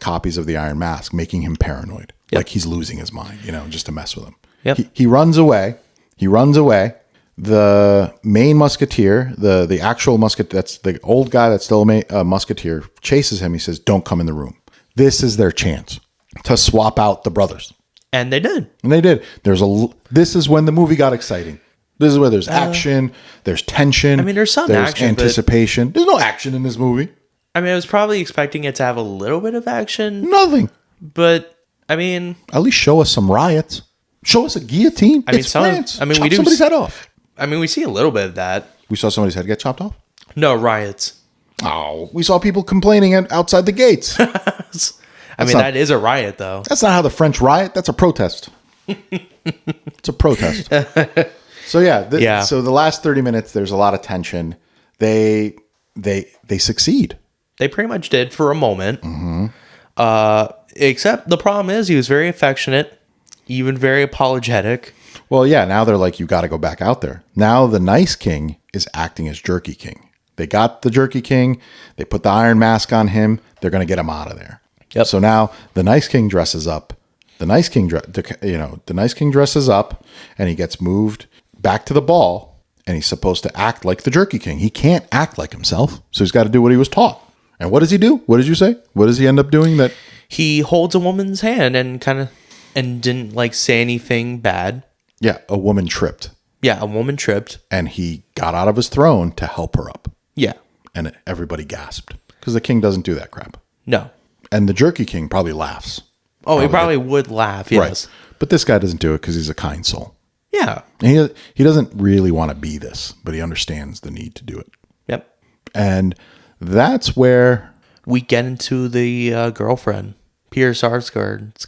copies of the Iron Mask, making him paranoid, like he's losing his mind, just to mess with him. Yep. He runs away. The main musketeer, the actual musketeer, that's the old guy that's still a musketeer, chases him. He says, "Don't come in the room." This is their chance to swap out the brothers. And they did. This is when the movie got exciting. This is where there's action, there's tension. I mean, there's action, anticipation. There's no action in this movie. I mean, I was probably expecting it to have a little bit of action. Nothing. But I mean, at least show us some riots. Show us a guillotine. It's France. I mean, we do somebody's head off. I mean, we see a little bit of that. We saw somebody's head get chopped off. No riots. Oh, we saw people complaining outside the gates. I mean, that is a riot, though. That's not how the French riot. That's a protest. It's a protest. So yeah. So the last 30 minutes, there's a lot of tension. They succeed. They pretty much did for a moment. Mm-hmm. Except the problem is he was very affectionate, even very apologetic. Well, yeah. Now they're like, you got to go back out there. Now the nice king is acting as Jerky King. They got the Jerky King. They put the Iron Mask on him. They're going to get him out of there. Yep. So now the nice king dresses up. The nice king dresses up, and he gets moved back to the ball, and he's supposed to act like the Jerky King. He can't act like himself, so he's got to do what he was taught. And what does he do? What did you say? What does he end up doing? That he holds a woman's hand and didn't like say anything bad. Yeah, a woman tripped. Yeah, a woman tripped, and he got out of his throne to help her up. Yeah, and everybody gasped because the king doesn't do that crap. No. And the Jerky King probably laughs. Oh, he probably would laugh, yes. Right. But this guy doesn't do it because he's a kind soul. Yeah. And he doesn't really want to be this, but he understands the need to do it. Yep. And that's where we get into the girlfriend, Peter Sarsgaard's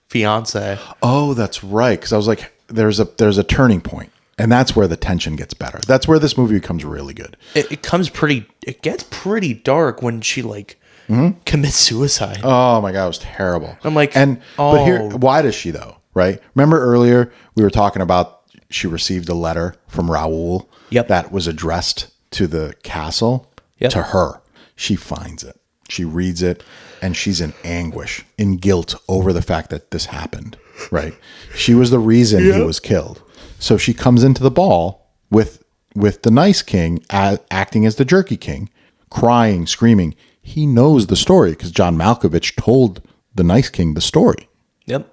fiance. Oh, that's right. Because I was like, there's a turning point. And that's where the tension gets better. That's where this movie becomes really good. It gets pretty dark when she commits suicide. Oh my God, it was terrible. I'm like, but here, why does she though? Right? Remember earlier we were talking about she received a letter from Raoul that was addressed to the castle to her. She finds it. She reads it, and she's in anguish, in guilt over the fact that this happened. Right? She was the reason he was killed. So she comes into the ball with the nice king acting as the Jerky King, crying, screaming. He knows the story because John Malkovich told the nice king the story. Yep.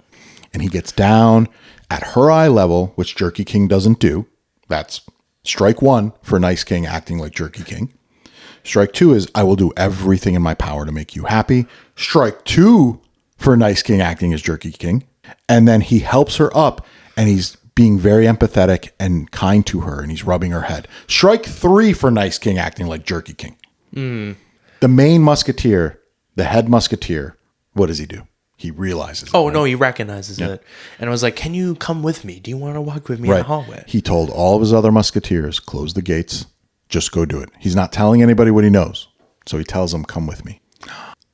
And he gets down at her eye level, which Jerky King doesn't do. That's strike one for Nice King acting like Jerky King. Strike two is, I will do everything in my power to make you happy. Strike two for Nice King acting as Jerky King. And then he helps her up, and he's being very empathetic and kind to her, and he's rubbing her head. Strike three for Nice King acting like Jerky King. The main musketeer, the head musketeer, what does he do? He realizes it. Oh, right? No, he recognizes it. And was like, can you come with me? Do you want to walk with me in the hallway? He told all of his other musketeers, close the gates, just go do it. He's not telling anybody what he knows. So he tells them, come with me.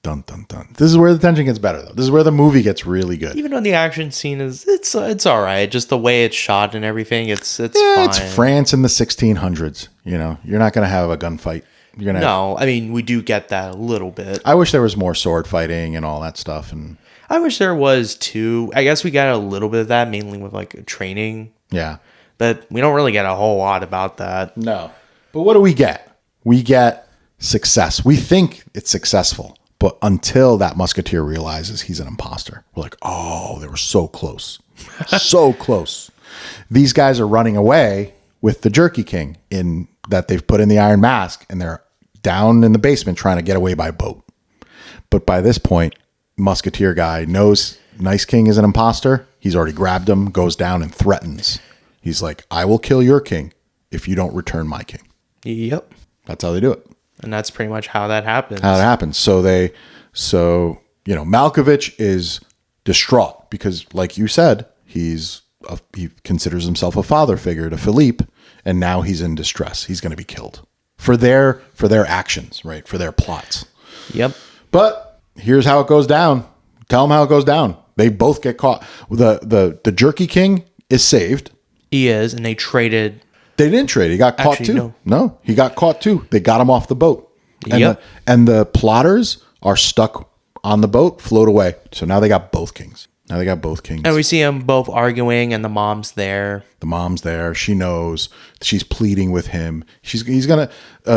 Dun, dun, dun. This is where the tension gets better, though. This is where the movie gets really good. Even though the action scene it's all right. Just the way it's shot and everything, it's fine. It's France in the 1600s. You know, you're not going to have a gunfight. I mean, we do get that a little bit. I wish there was more sword fighting and all that stuff. And I wish there was too. I guess we got a little bit of that, mainly with like training. Yeah. But we don't really get a whole lot about that. No. But what do we get? We get success. We think it's successful. But until that musketeer realizes he's an imposter, we're like, oh, they were so close. So close. These guys are running away with the Jerky King in that they've put in the Iron Mask, and they're down in the basement trying to get away by boat. But by this point, musketeer guy knows Nice King is an imposter. He's already grabbed him, goes down and threatens. He's like, I will kill your king if you don't return my king. Yep. That's how they do it. And that's pretty much how that happens. So Malkovich is distraught because, like you said, he considers himself a father figure to Philippe, and now he's in distress. He's going to be killed for their actions, right? For their plots. Yep. But here's how it goes down. Tell them how it goes down. They both get caught. The Jerky King is saved. He is, and they traded. They didn't trade. He got caught too. No, he got caught too. They got him off the boat. And the plotters are stuck on the boat, float away. So now they got both kings. And we see them both arguing, and the mom's there. She knows. She's pleading with him. He's gonna.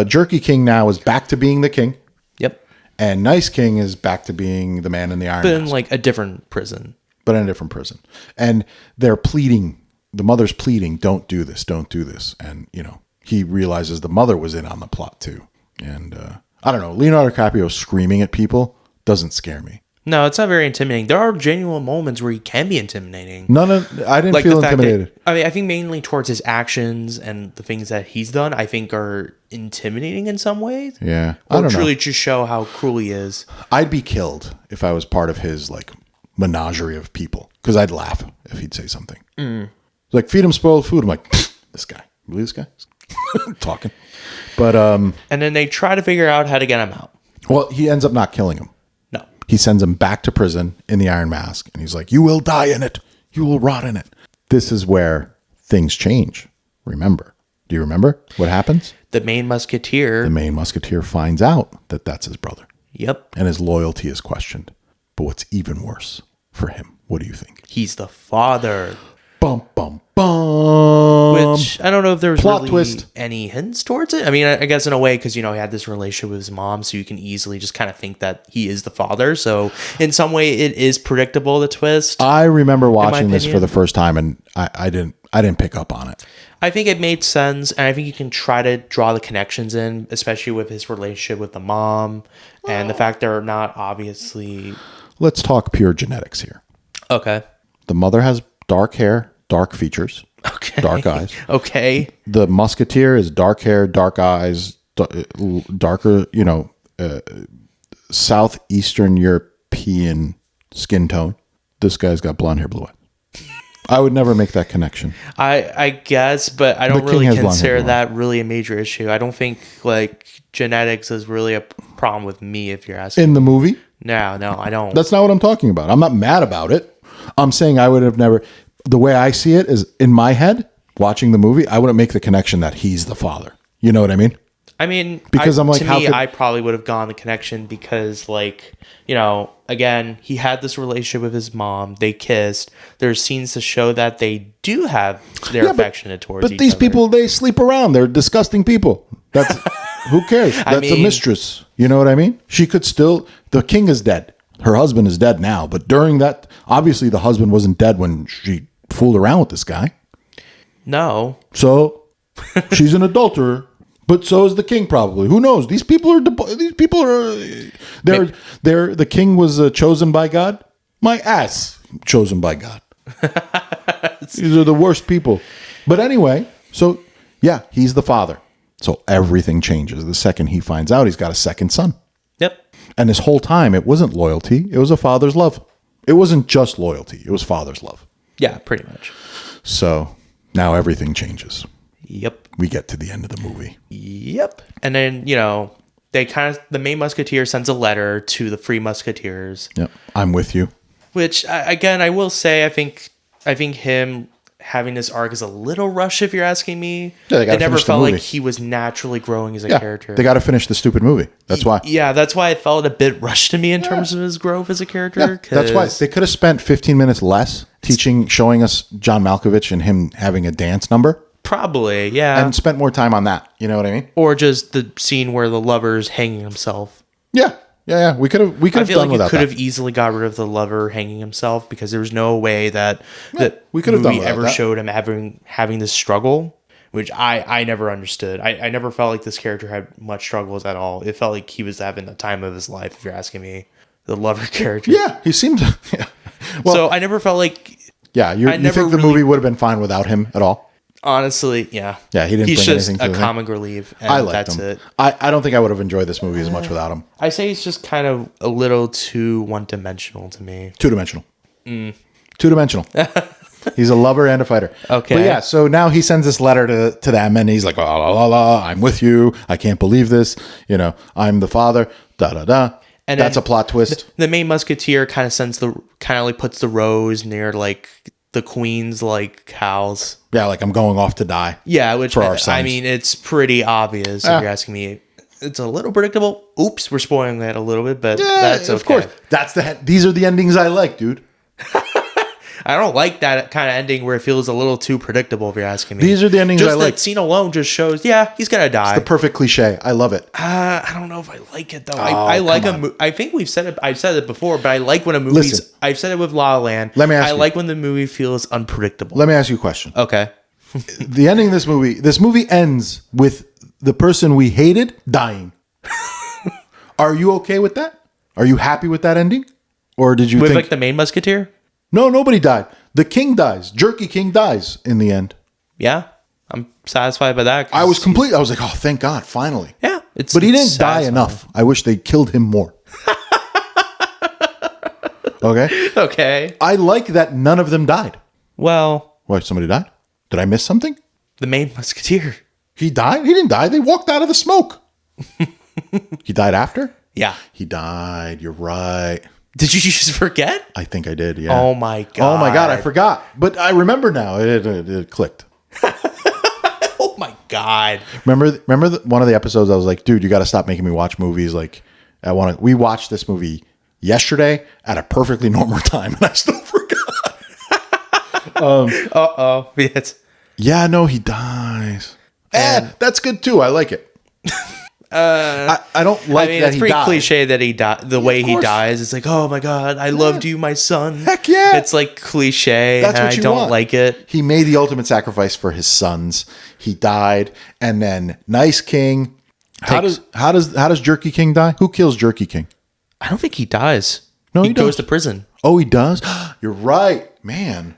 Jerky King now is back to being the king. Yep. And Nice King is back to being the man in the iron. But in like a different prison. And they're pleading. The mother's pleading, don't do this. And, he realizes the mother was in on the plot too. And I don't know. Leonardo DiCaprio screaming at people doesn't scare me. No, it's not very intimidating. There are genuine moments where he can be intimidating. I didn't feel intimidated. I think mainly towards his actions and the things that he's done, I think are intimidating in some ways. Yeah. Or truly just show how cruel he is. I'd be killed if I was part of his menagerie of people, because I'd laugh if he'd say something. Like, feed him spoiled food. I'm like, this guy. You believe this guy? Talking. But and then they try to figure out how to get him out. Well, he ends up not killing him. No. He sends him back to prison in the Iron Mask, and he's like, you will die in it. You will rot in it. This is where things change. Remember. Do you remember what happens? The main musketeer finds out that that's his brother. Yep. And his loyalty is questioned. But what's even worse for him? What do you think? He's the father. Bum, bum, bum. Which, I don't know if there was plot really twist. Any hints towards it. I mean, I guess in a way, because, he had this relationship with his mom, so you can easily just kind of think that he is the father. So, in some way, it is predictable, the twist. I remember watching this for the first time, and I didn't pick up on it. I think it made sense, and I think you can try to draw the connections in, especially with his relationship with the mom, and the fact they're not obviously... Let's talk pure genetics here. Okay. The mother has dark hair, dark features, dark eyes. Okay. The musketeer is dark hair, dark eyes, darker, southeastern European skin tone. This guy's got blonde hair, blue eyes. I would never make that connection. I guess, but I don't really consider that really a major issue. I don't think genetics is really a problem with me, if you're asking. In the movie? No, I don't. That's not what I'm talking about. I'm not mad about it. I'm saying I would have never. The way I see it is, in my head, watching the movie, I wouldn't make the connection that he's the father. You know what I mean? I mean, because I'm like, I probably would have gone the connection because, again, he had this relationship with his mom. They kissed. There's scenes to show that they do have their affectionate towards each other. But these people, they sleep around. They're disgusting people. That's who cares? That's a mistress. You know what I mean? She could still. The king is dead. Her husband is dead now. But during that, obviously, the husband wasn't dead when she fooled around with this guy. No. So she's an adulterer, but so is the king probably. Who knows? These people are they're the king was chosen by God. My ass chosen by God. These are the worst people. But anyway, so yeah, he's the father. So everything changes the second he finds out he's got a second son. Yep. And this whole time, it wasn't loyalty. It was a father's love. It wasn't just loyalty. It was father's love. Yeah, pretty much. So now everything changes. Yep. We get to the end of the movie. Yep. And then, the main musketeer sends a letter to the free musketeers. Yep. I'm with you. Which, again, I will say, I think him having this arc is a little rushed, if you're asking me. Yeah, they gotta it never finish the felt movie. like he was naturally growing as a Yeah, character. they got to finish the stupid movie. That's why. Yeah, that's why it felt a bit rushed to me in terms of his growth as a character. Yeah, that's why they could have spent 15 minutes less showing us John Malkovich and him having a dance number. Probably, yeah. And spent more time on that. You know what I mean? Or just the scene where the lover's hanging himself. Yeah. We could have I feel done like you without could that. have easily got rid of the lover hanging himself because there was no way that we could have done movie without ever that. showed him having this struggle, which I never understood. I never felt like this character had much struggles at all. It felt like he was having the time of his life, if you're asking me. The lover character. Yeah, he seemed to. Yeah. Well, So I never felt like... yeah, you think the movie would have been fine without him at all? Honestly, yeah. Yeah, he didn't He's bring just anything to a the thing. comic relief, and I liked that's him. it. I don't think I would have enjoyed this movie as much without him. I say he's just kind of a little too one-dimensional to me. Two-dimensional. Two-dimensional. He's a lover and a fighter. Okay. But yeah, so now he sends this letter to them, and he's like, la, la, la, la, I'm with you. I can't believe this. I'm the father. Da, da, da. And that's then a plot twist. The main musketeer kind of puts the rose near like the queen's like house. Yeah, like I'm going off to die. Yeah, which For our I sons. mean, it's pretty obvious if you're asking me. It's a little predictable. Oops, we're spoiling that a little bit, but that's okay. Of course. These are the endings I like, dude. I don't like that kind of ending where it feels a little too predictable, if you're asking me. These are the endings just I like. that scene alone just shows, yeah, he's gonna die. The perfect cliche. I love it. I don't know if I like it though. I like I think we've said it. I've said it before, but I like when a movie's. Listen. I've said it with La La Land. Let me ask I you. like when the movie feels unpredictable. Let me ask you a question. Okay. The ending of this movie ends with the person we hated dying. Are you okay with that? Are you happy with that ending? Or did you With think... like the main musketeer? No, nobody died. The king dies. Jerky King dies in the end. Yeah. I'm satisfied by that. I was like, oh, thank God, finally. Yeah. But he didn't die enough. I wish they killed him more. Okay? Okay. I like that none of them died. Well, What, somebody died? Did I miss something? the main musketeer. He died? He didn't die. They walked out of the smoke. He died after? Yeah. He died. You're right. Did you just forget? I think I did, yeah. Oh my God. Oh my God, I forgot. But I remember now. It clicked. Oh my God. Remember one of the episodes I was like, dude, you got to stop making me watch movies. Like, we watched this movie yesterday at a perfectly normal time, and I still forgot. Uh-oh. Yes. Yeah, no, he dies. That's good too. I like it. I don't like that it's he pretty died. cliche that he died. The way he course. dies, it's like, oh my God, I loved you, my son. Heck yeah. It's like cliche, That's and what I you don't want. like it. He made the ultimate sacrifice for his sons. He died, and then nice king. How does Jerky King die? Who kills Jerky King? I don't think he dies. No, he he goes does. to prison. Oh, he does? You're right, man.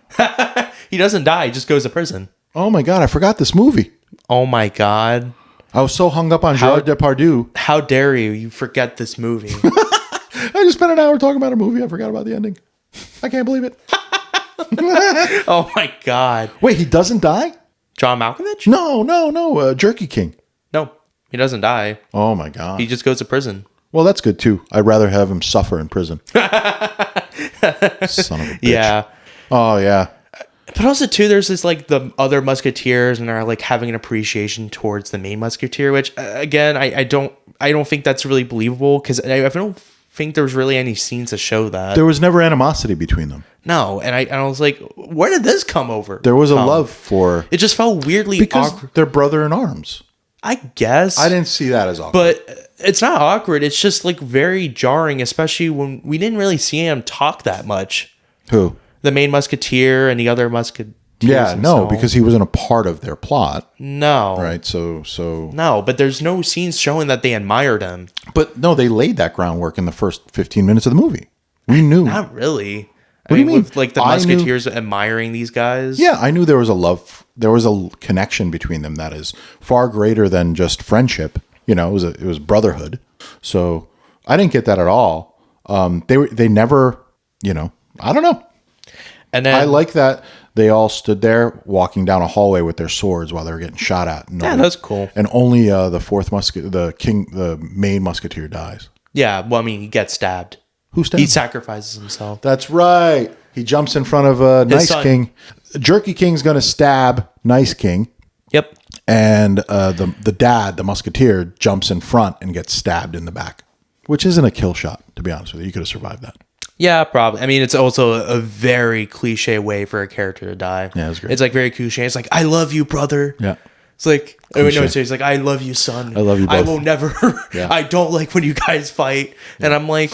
He doesn't die. He just goes to prison. Oh my God, I forgot this movie. Oh my God. I was so hung up on Gerard Depardieu. How dare you? You forget this movie. I just spent an hour talking about a movie. I forgot about the ending. I can't believe it. Oh my God. Wait, he doesn't die? John Malkovich? No. Jerky King. No, he doesn't die. Oh my God. He just goes to prison. Well, that's good too. I'd rather have him suffer in prison. Son of a bitch. Yeah. Oh yeah. But also too, there's this like the other musketeers and are like having an appreciation towards the main musketeer, which again, I don't think that's really believable because I don't think there's really any scenes to show that. There was never animosity between them. No, and I was like, where did this come over? There was a love for... It just felt weirdly because awkward. they're brother in arms. I guess. I didn't see that as awkward. But it's not awkward. It's just like very jarring, especially when we didn't really see him talk that much. Who? The main musketeer and the other musketeers. Yeah, no, because he wasn't a part of their plot. No. Right, so... No, but there's no scenes showing that they admired him. But no, they laid that groundwork in the first 15 minutes of the movie. We knew. Not really. What do you mean? With, like, the musketeers admiring these guys? Yeah, I knew there was a love... There was a connection between them that is far greater than just friendship. You know, it was brotherhood. So I didn't get that at all. They never, you know, I don't know. And then I like that they all stood there walking down a hallway with their swords while they were getting shot at. Yeah, that's cool. And only the main musketeer dies. Yeah, well, I mean, he gets stabbed. Who stabbed? He sacrifices himself. That's right. He jumps in front of Nice son. King. Jerky King's going to stab Nice King. Yep. And the dad, the musketeer, jumps in front and gets stabbed in the back, which isn't a kill shot, to be honest with you. You could have survived that. Yeah, probably. I mean, it's also a very cliche way for a character to die. Yeah, it's great. It's like very cliche. It's like, I love you, brother. Yeah. It's like, Cliche. it's like, I love you, son. I love you both. I will never, Yeah. I don't like when you guys fight. Yeah. And I'm like,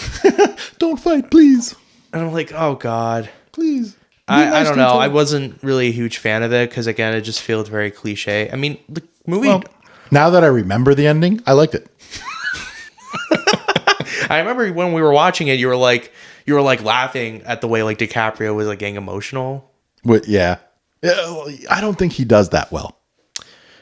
Don't fight, please. and I'm like, oh God. Please. I don't know. I wasn't really a huge fan of it because, again, it just feels very cliche. I mean, the movie... Well, now that I remember the ending, I liked it. I remember when we were watching it, you were like laughing at the way like DiCaprio was like getting emotional. Yeah. I don't think he does that well.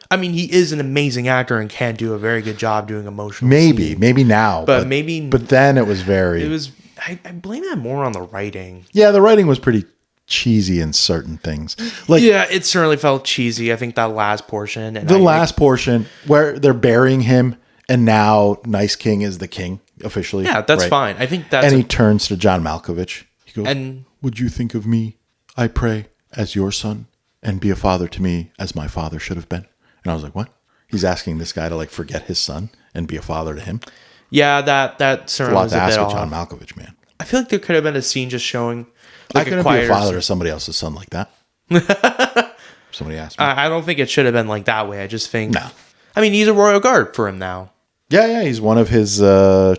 I mean, he is an amazing actor and can do a very good job doing emotional Maybe scenes. now. But maybe... But then it was very... It was... I blame that more on the writing. Yeah, the writing was pretty cheesy in certain things. Like, yeah, it certainly felt cheesy. I think that last portion. And last portion where they're burying him and now Nice King is the king officially. Yeah, that's right? fine. I think that's... And he turns to John Malkovich. He goes, and would you think of me, I pray, as your son and be a father to me as my father should have been? And I was like, what? He's asking this guy to like forget his son and be a father to him? yeah, that It's a certainly lot was to a bit ask of off. John Malkovich, man. I feel like there could have been a scene just showing... I like couldn't be a father to somebody else's son like that. Somebody asked me. I don't think it should have been like that way. I just think... No. I mean, he's a royal guard for him now. Yeah, he's one of his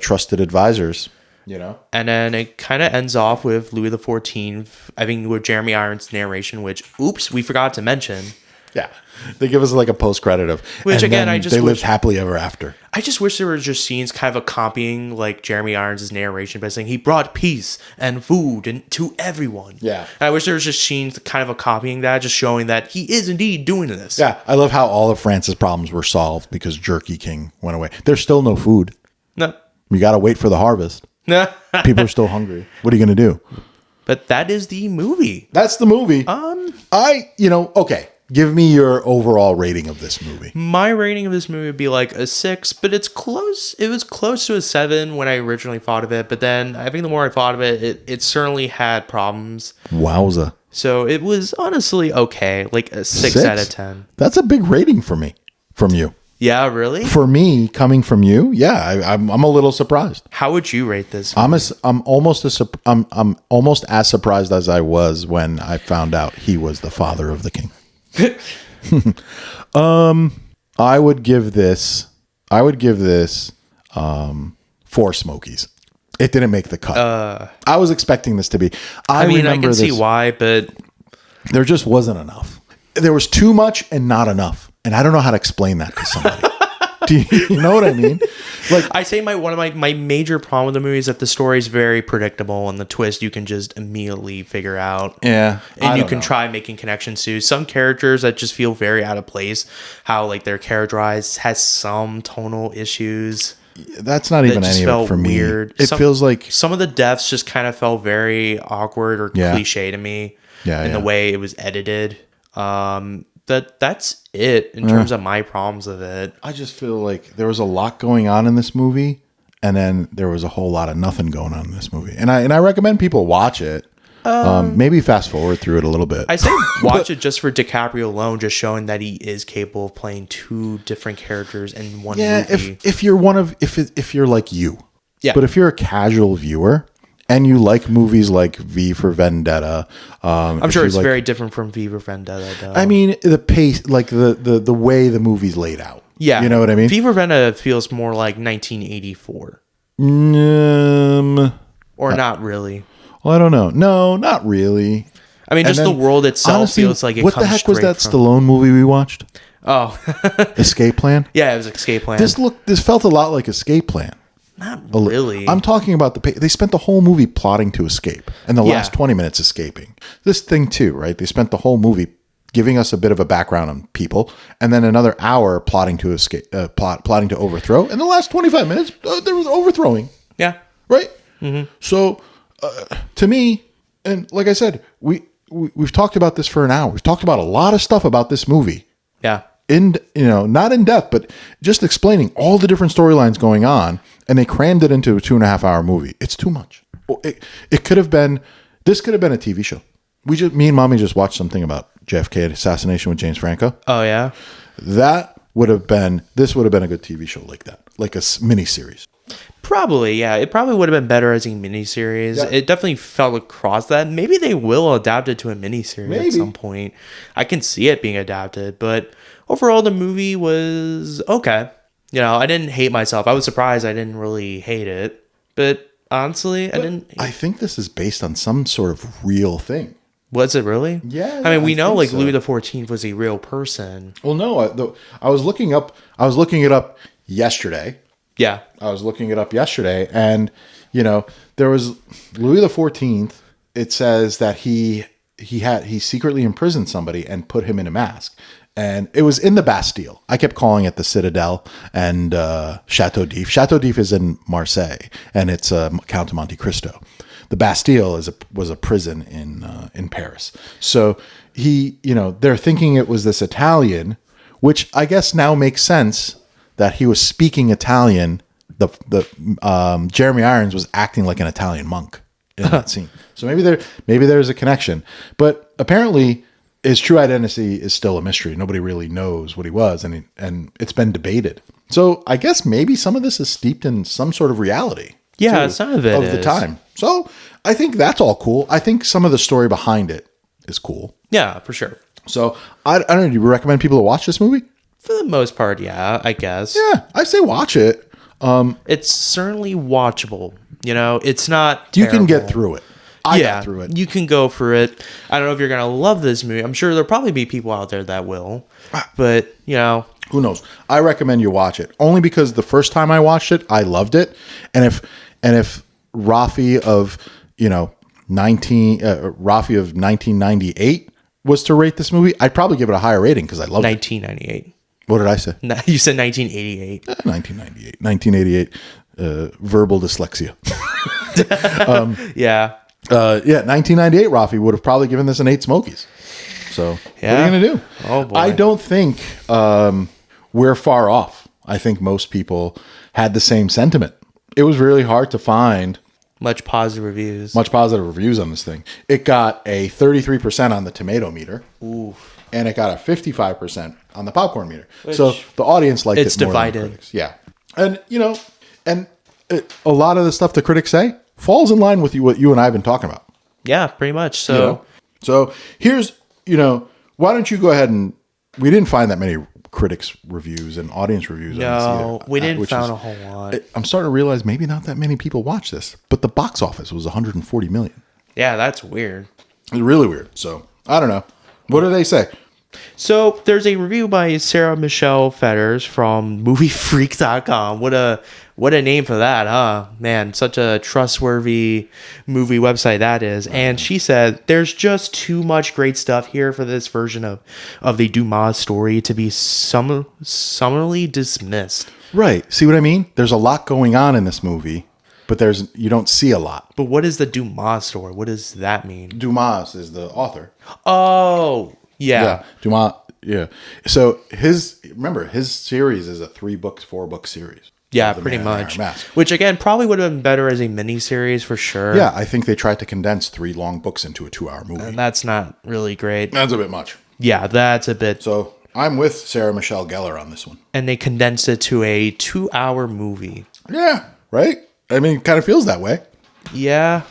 trusted advisors, you know? And then it kind of ends off with Louis XIV, I think with Jeremy Irons' narration, which, oops, we forgot to mention. Yeah. They give us like a post-credit of... Which, and again, then I just they wish- lived happily ever after. I just wish there were just scenes kind of copying like Jeremy Irons' narration by saying he brought peace and food and to everyone. Yeah. And I wish there was just scenes kind of copying that, just showing that he is indeed doing this. Yeah, I love how all of France's problems were solved because Jerky King went away. There's still no food. No. You got to wait for the harvest. No. People are still hungry. What are you going to do? But that is the movie. That's the movie. Okay. Give me your overall rating of this movie. My rating of this movie would be like a 6, but it's close. It was close to a 7 when I originally thought of it, but then I think the more I thought of it, it certainly had problems. Wowza. So it was honestly okay, like a 6 out of 10. That's a big rating for me, from you. Yeah, really? For me, coming from you, yeah, I'm a little surprised. How would you rate this? I'm almost as surprised as I was when I found out he was the father of the king. I would give this 4 Smokies. It didn't make the cut. I was expecting this to be. I can see why, but there just wasn't enough. There was too much and not enough, and I don't know how to explain that to somebody. Do you know what I mean? Like, I say one of my major problem with the movie is that the story is very predictable and the twist you can just immediately figure out. Yeah. And you can try making connections to some characters that just feel very out of place. How like their characterized has some tonal issues. That's not even any of it for me. Weird. It feels like some of the deaths just kind of felt very awkward or cliche to me. Yeah. The way it was edited. That's it in terms of my problems with it. I just feel like there was a lot going on in this movie, and then there was a whole lot of nothing going on in this movie. And I recommend people watch it. Maybe fast forward through it a little bit. I say watch it just for DiCaprio alone, just showing that he is capable of playing 2 different characters in one movie. if you're like you, yeah. But if you're a casual viewer and you like movies like V for Vendetta, I'm sure it's very different from V for Vendetta, though. I mean, the pace, like the way the movie's laid out. Yeah, you know what I mean. V for Vendetta feels more like 1984, or not really. Well, I don't know. No, not really. I mean, And just then, the world itself honestly, feels like it what the comes heck was straight that from... Stallone movie we watched? Oh, Escape Plan. yeah, it was Escape Plan. This felt a lot like Escape Plan. Not really. I'm talking about they spent the whole movie plotting to escape, and the last 20 minutes escaping. This thing too, right? They spent the whole movie giving us a bit of a background on people, and then another hour plotting to escape, plotting to overthrow. And the last 25 minutes, there was overthrowing. Yeah. Right. Mm-hmm. So, to me, and like I said, we've talked about this for an hour. We've talked about a lot of stuff about this movie. Yeah. Not in depth, but just explaining all the different storylines going on, and they crammed it into a 2.5-hour movie. It's too much. It could have been. This could have been a TV show. Me and Mommy just watched something about JFK assassination with James Franco. Oh yeah. This would have been a good TV show like that, like a mini series. Probably, yeah. It probably would have been better as a miniseries. Yeah. It definitely fell across that. Maybe they will adapt it to a miniseries at some point. I can see it being adapted, but overall the movie was okay. I didn't hate myself. I was surprised I didn't really hate it. But honestly, I think this is based on some sort of real thing. Was it really? Yeah. I mean, we know like so. Louis XIV was a real person. Well, no. I was looking it up yesterday. Yeah. I was looking it up yesterday, and there was Louis XIV. It says that he secretly imprisoned somebody and put him in a mask, and it was in the Bastille. I kept calling it the Citadel and Chateau d'If. Chateau d'If is in Marseille, and it's Count of Monte Cristo. The Bastille was a prison in Paris. So they're thinking it was this Italian, which I guess now makes sense that he was speaking Italian. Jeremy Irons was acting like an Italian monk in that scene. So maybe there's a connection, but apparently his true identity is still a mystery. Nobody really knows what he was, and it's been debated. So I guess maybe some of this is steeped in some sort of reality. Yeah, some of it is. The time. So I think that's all cool. I think some of the story behind it is cool. Yeah, for sure. So I don't know. Do you recommend people to watch this movie? For the most part, yeah, I guess. Yeah, I say watch it. It's certainly watchable. It's not You terrible. can get through it. I got through it. You can go for it. I don't know if you're going to love this movie. I'm sure there'll probably be people out there that will. But, who knows? I recommend you watch it. Only because the first time I watched it, I loved it. And if Rafi of, Rafi of 1998 was to rate this movie, I'd probably give it a higher rating because I loved 1998. What did I say? No, you said 1988. 1998. 1988. Verbal dyslexia. Yeah. 1998, Rafi would have probably given this an 8 Smokies. So what are you going to do? Oh, boy. I don't think we're far off. I think most people had the same sentiment. It was really hard to find much positive reviews on this thing. It got a 33% on the tomato meter. Ooh. And it got a 55% on the popcorn meter. So the audience liked it more divided. than the critics. Yeah. And a lot of the stuff the critics say falls in line with what you and I have been talking about. Yeah, pretty much. So So here's, why don't you go ahead and, we didn't find that many critics reviews and audience reviews on this either. We didn't find a whole lot. I'm starting to realize maybe not that many people watch this, but the box office was 140 million. Yeah, that's weird. It's really weird. So I don't know. What do they say? So there's a review by Sarah Michelle Fetters from MovieFreak.com. What a name for that, huh? Man, such a trustworthy movie website that is. And she said, there's just too much great stuff here for this version of the Dumas story to be summarily dismissed. Right. See what I mean? There's a lot going on in this movie, but you don't see a lot. But what is the Dumas story? What does that mean? Dumas is the author. Oh, yeah. Dumas, yeah. So his series is a 4-book series. Yeah, pretty much. Which again probably would have been better as a miniseries for sure. Yeah, I think they tried to condense 3 long books into a 2-hour movie. And that's not really great. That's a bit much. Yeah, that's a bit. So I'm with Sarah Michelle Gellar on this one. And they condensed it to a 2-hour movie. Yeah, right? I mean, it kind of feels that way. Yeah.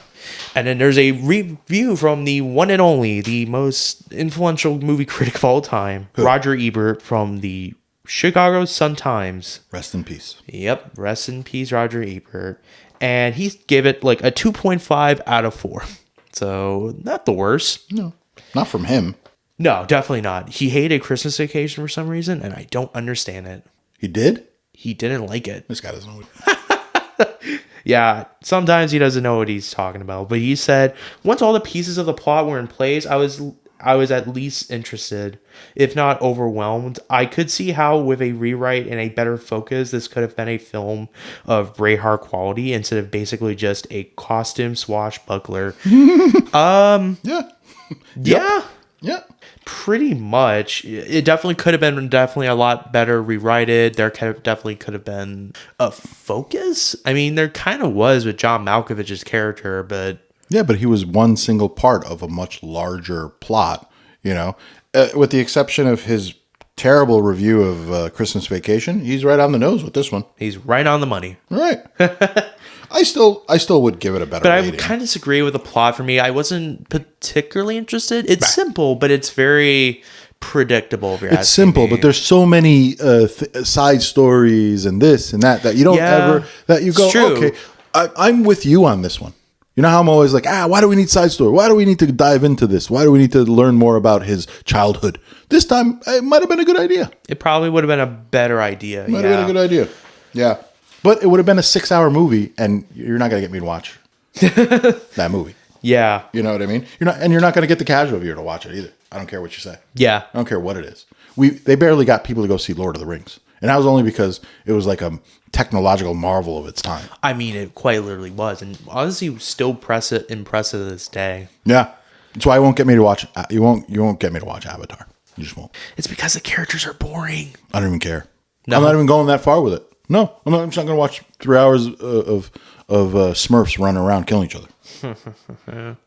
And then there's a review from the one and only, the most influential movie critic of all time, Roger Ebert from the Chicago Sun-Times. Rest in peace. Yep. Rest in peace, Roger Ebert. And he gave it like a 2.5 out of 4. So not the worst. No. Not from him. No, definitely not. He hated Christmas Vacation for some reason, and I don't understand it. He did? He didn't like it. This guy doesn't know. Yeah, sometimes he doesn't know what he's talking about. But he said once all the pieces of the plot were in place, I was at least interested, if not overwhelmed. I could see how with a rewrite and a better focus, this could have been a film of Braveheart quality instead of basically just a costume swashbuckler. Yeah. Yeah. Yeah. Pretty much. It definitely could have been definitely a lot better rewrited. There definitely could have been a focus. I mean, there kind of was with John Malkovich's character, but... Yeah, but he was one single part of a much larger plot, you know. With the exception of his terrible review of Christmas Vacation, he's right on the nose with this one. He's right on the money. Right. I still would give it a better rating. But I kind of disagree with the plot for me. I wasn't particularly interested. It's simple, but it's very predictable. If you're it's simple, but there's so many side stories and this and that you don't that you go, okay, I'm with you on this one. You know how I'm always like, why do we need side story? Why do we need to dive into this? Why do we need to learn more about his childhood? This time, it might have been a good idea. It probably would have been a better idea. Might have been a good idea. Yeah. But it would have been a 6-hour movie, and you're not going to get me to watch that movie. Yeah. You know what I mean? You're not going to get the casual viewer to watch it either. I don't care what you say. Yeah. I don't care what it is. They barely got people to go see Lord of the Rings. And that was only because it was like a technological marvel of its time. I mean, it quite literally was. And honestly, still impressive to this day. Yeah. That's why you won't get me to watch. You won't get me to watch Avatar. You just won't. It's because the characters are boring. I don't even care. No. I'm not even going that far with it. No, I'm just not going to watch 3 hours of Smurfs running around killing each other.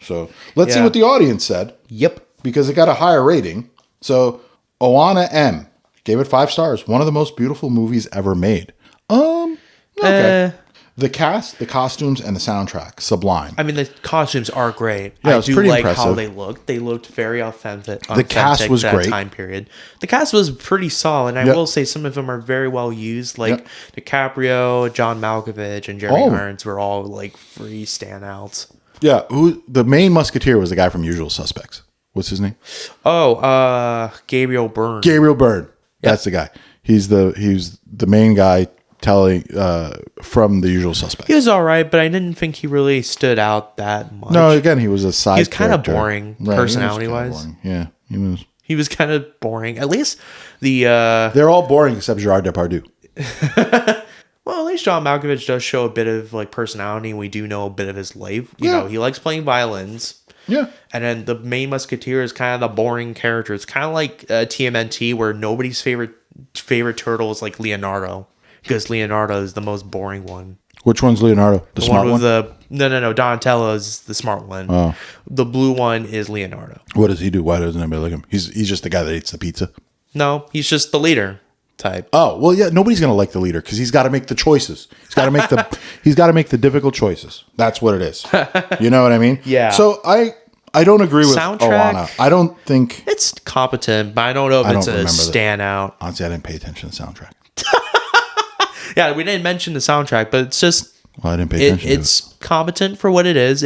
So let's see what the audience said. Yep. Because it got a higher rating. So Oana M gave it 5 stars. One of the most beautiful movies ever made. Okay. The cast, the costumes, and the soundtrack, sublime. I mean, the costumes are great. Yeah, I do pretty like impressive. how they looked. They looked very authentic. The cast was that great. Time period. The cast was pretty solid. And I will say some of them are very well used. Like DiCaprio, John Malkovich, and Jeremy Irons were all like free standouts. Yeah, the main Musketeer was the guy from Usual Suspects. What's his name? Gabriel Byrne. Gabriel Byrne. That's the guy. He's the main guy telling from the Usual Suspects. He was all right, but I didn't think he really stood out that much. No, again, he was a side. He was kind of character. boring, personality-wise. Yeah, he was. He was kind of boring. At least the. They're all boring except Gerard Depardieu. Well, at least John Malkovich does show a bit of like personality, and we do know a bit of his life. You know, he likes playing violins. Yeah. And then the main Musketeer is kind of the boring character. It's kind of like TMNT, where nobody's favorite turtle is like Leonardo. Because Leonardo is the most boring one. Which one's Leonardo? The smart one? No. Donatello is the smart one. Oh. The blue one is Leonardo. What does he do? Why doesn't anybody like him? He's just the guy that eats the pizza. No, he's just the leader type. Oh, well, yeah. Nobody's gonna like the leader because he's got to make the choices. He's got to make the difficult choices. That's what it is. You know what I mean? Yeah. So I don't agree with Soundtrack, Oana. I don't think it's competent, but I don't know if it's a standout. Honestly, I didn't pay attention to the soundtrack. Yeah, we didn't mention the soundtrack, but it's just I didn't pay attention. It's competent for what it is.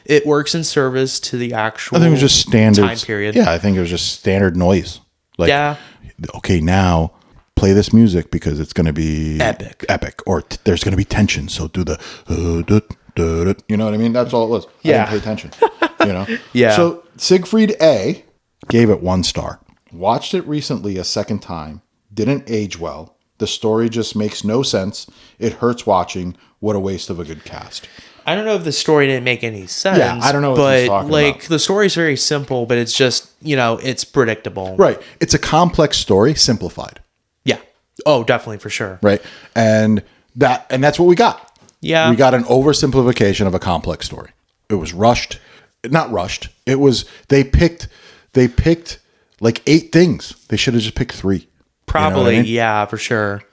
It works in service to the actual. I think it was just standard time period. Yeah, I think it was just standard noise. Like, yeah. Okay, now play this music because it's going to be epic, or there's going to be tension. So do the, you know what I mean? That's all it was. Yeah. I didn't pay attention. You know. Yeah. So Siegfried A gave it 1 star. Watched it recently a second time. Didn't age well. The story just makes no sense. It hurts watching. What a waste of a good cast. I don't know if the story didn't make any sense. Yeah, I don't know what he's talking about. The story's very simple, but it's just, it's predictable. Right. It's a complex story simplified. Yeah. Oh, definitely, for sure. Right. And that's what we got. Yeah. We got an oversimplification of a complex story. It was rushed. Not rushed. It was they picked like 8 things. They should have just picked 3. Probably, you know what I mean? Yeah, for sure.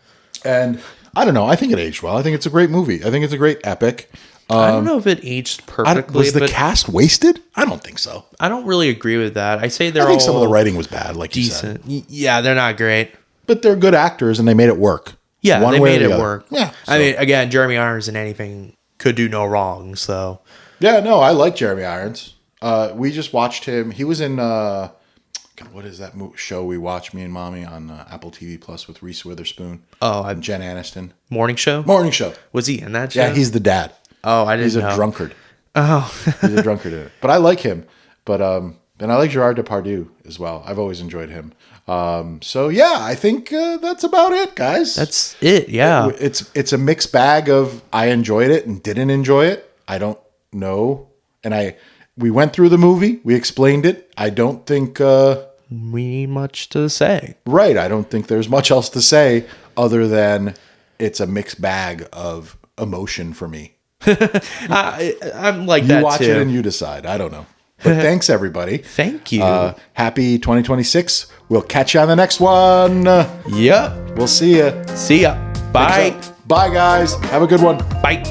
And I don't know. I think it aged well. I think it's a great movie. I think it's a great epic. I don't know if it aged perfectly. Was the cast wasted? I don't think so. I don't really agree with that. I say I think some of the writing was bad, like decent. You said. Yeah, they're not great. But they're good actors, and they made it work. Yeah, they made it work. Yeah. So. I mean, again, Jeremy Irons in anything could do no wrong, so. Yeah, no, I like Jeremy Irons. We just watched him. He was in God, what is that show we watched, me and Mommy, on Apple TV Plus with Reese Witherspoon? And Jen Aniston. Morning Show? Morning Show. Was he in that show? Yeah, he's the dad. Oh, I didn't know. He's a drunkard. Oh. He's a drunkard in it. But I like him. But and I like Gerard Depardieu as well. I've always enjoyed him. So yeah, I think that's about it, guys. That's it. Yeah. It's a mixed bag of I enjoyed it and didn't enjoy it. I don't know. And we went through the movie. We explained it. I don't think we need much to say. Right. I don't think there's much else to say other than it's a mixed bag of emotion for me. I'm like you that watch too. it and you decide. I don't know. But thanks, everybody. Thank you. Happy 2026. We'll catch you on the next one. Yep. We'll see you. See ya. Bye. Bye, guys. Have a good one. Bye.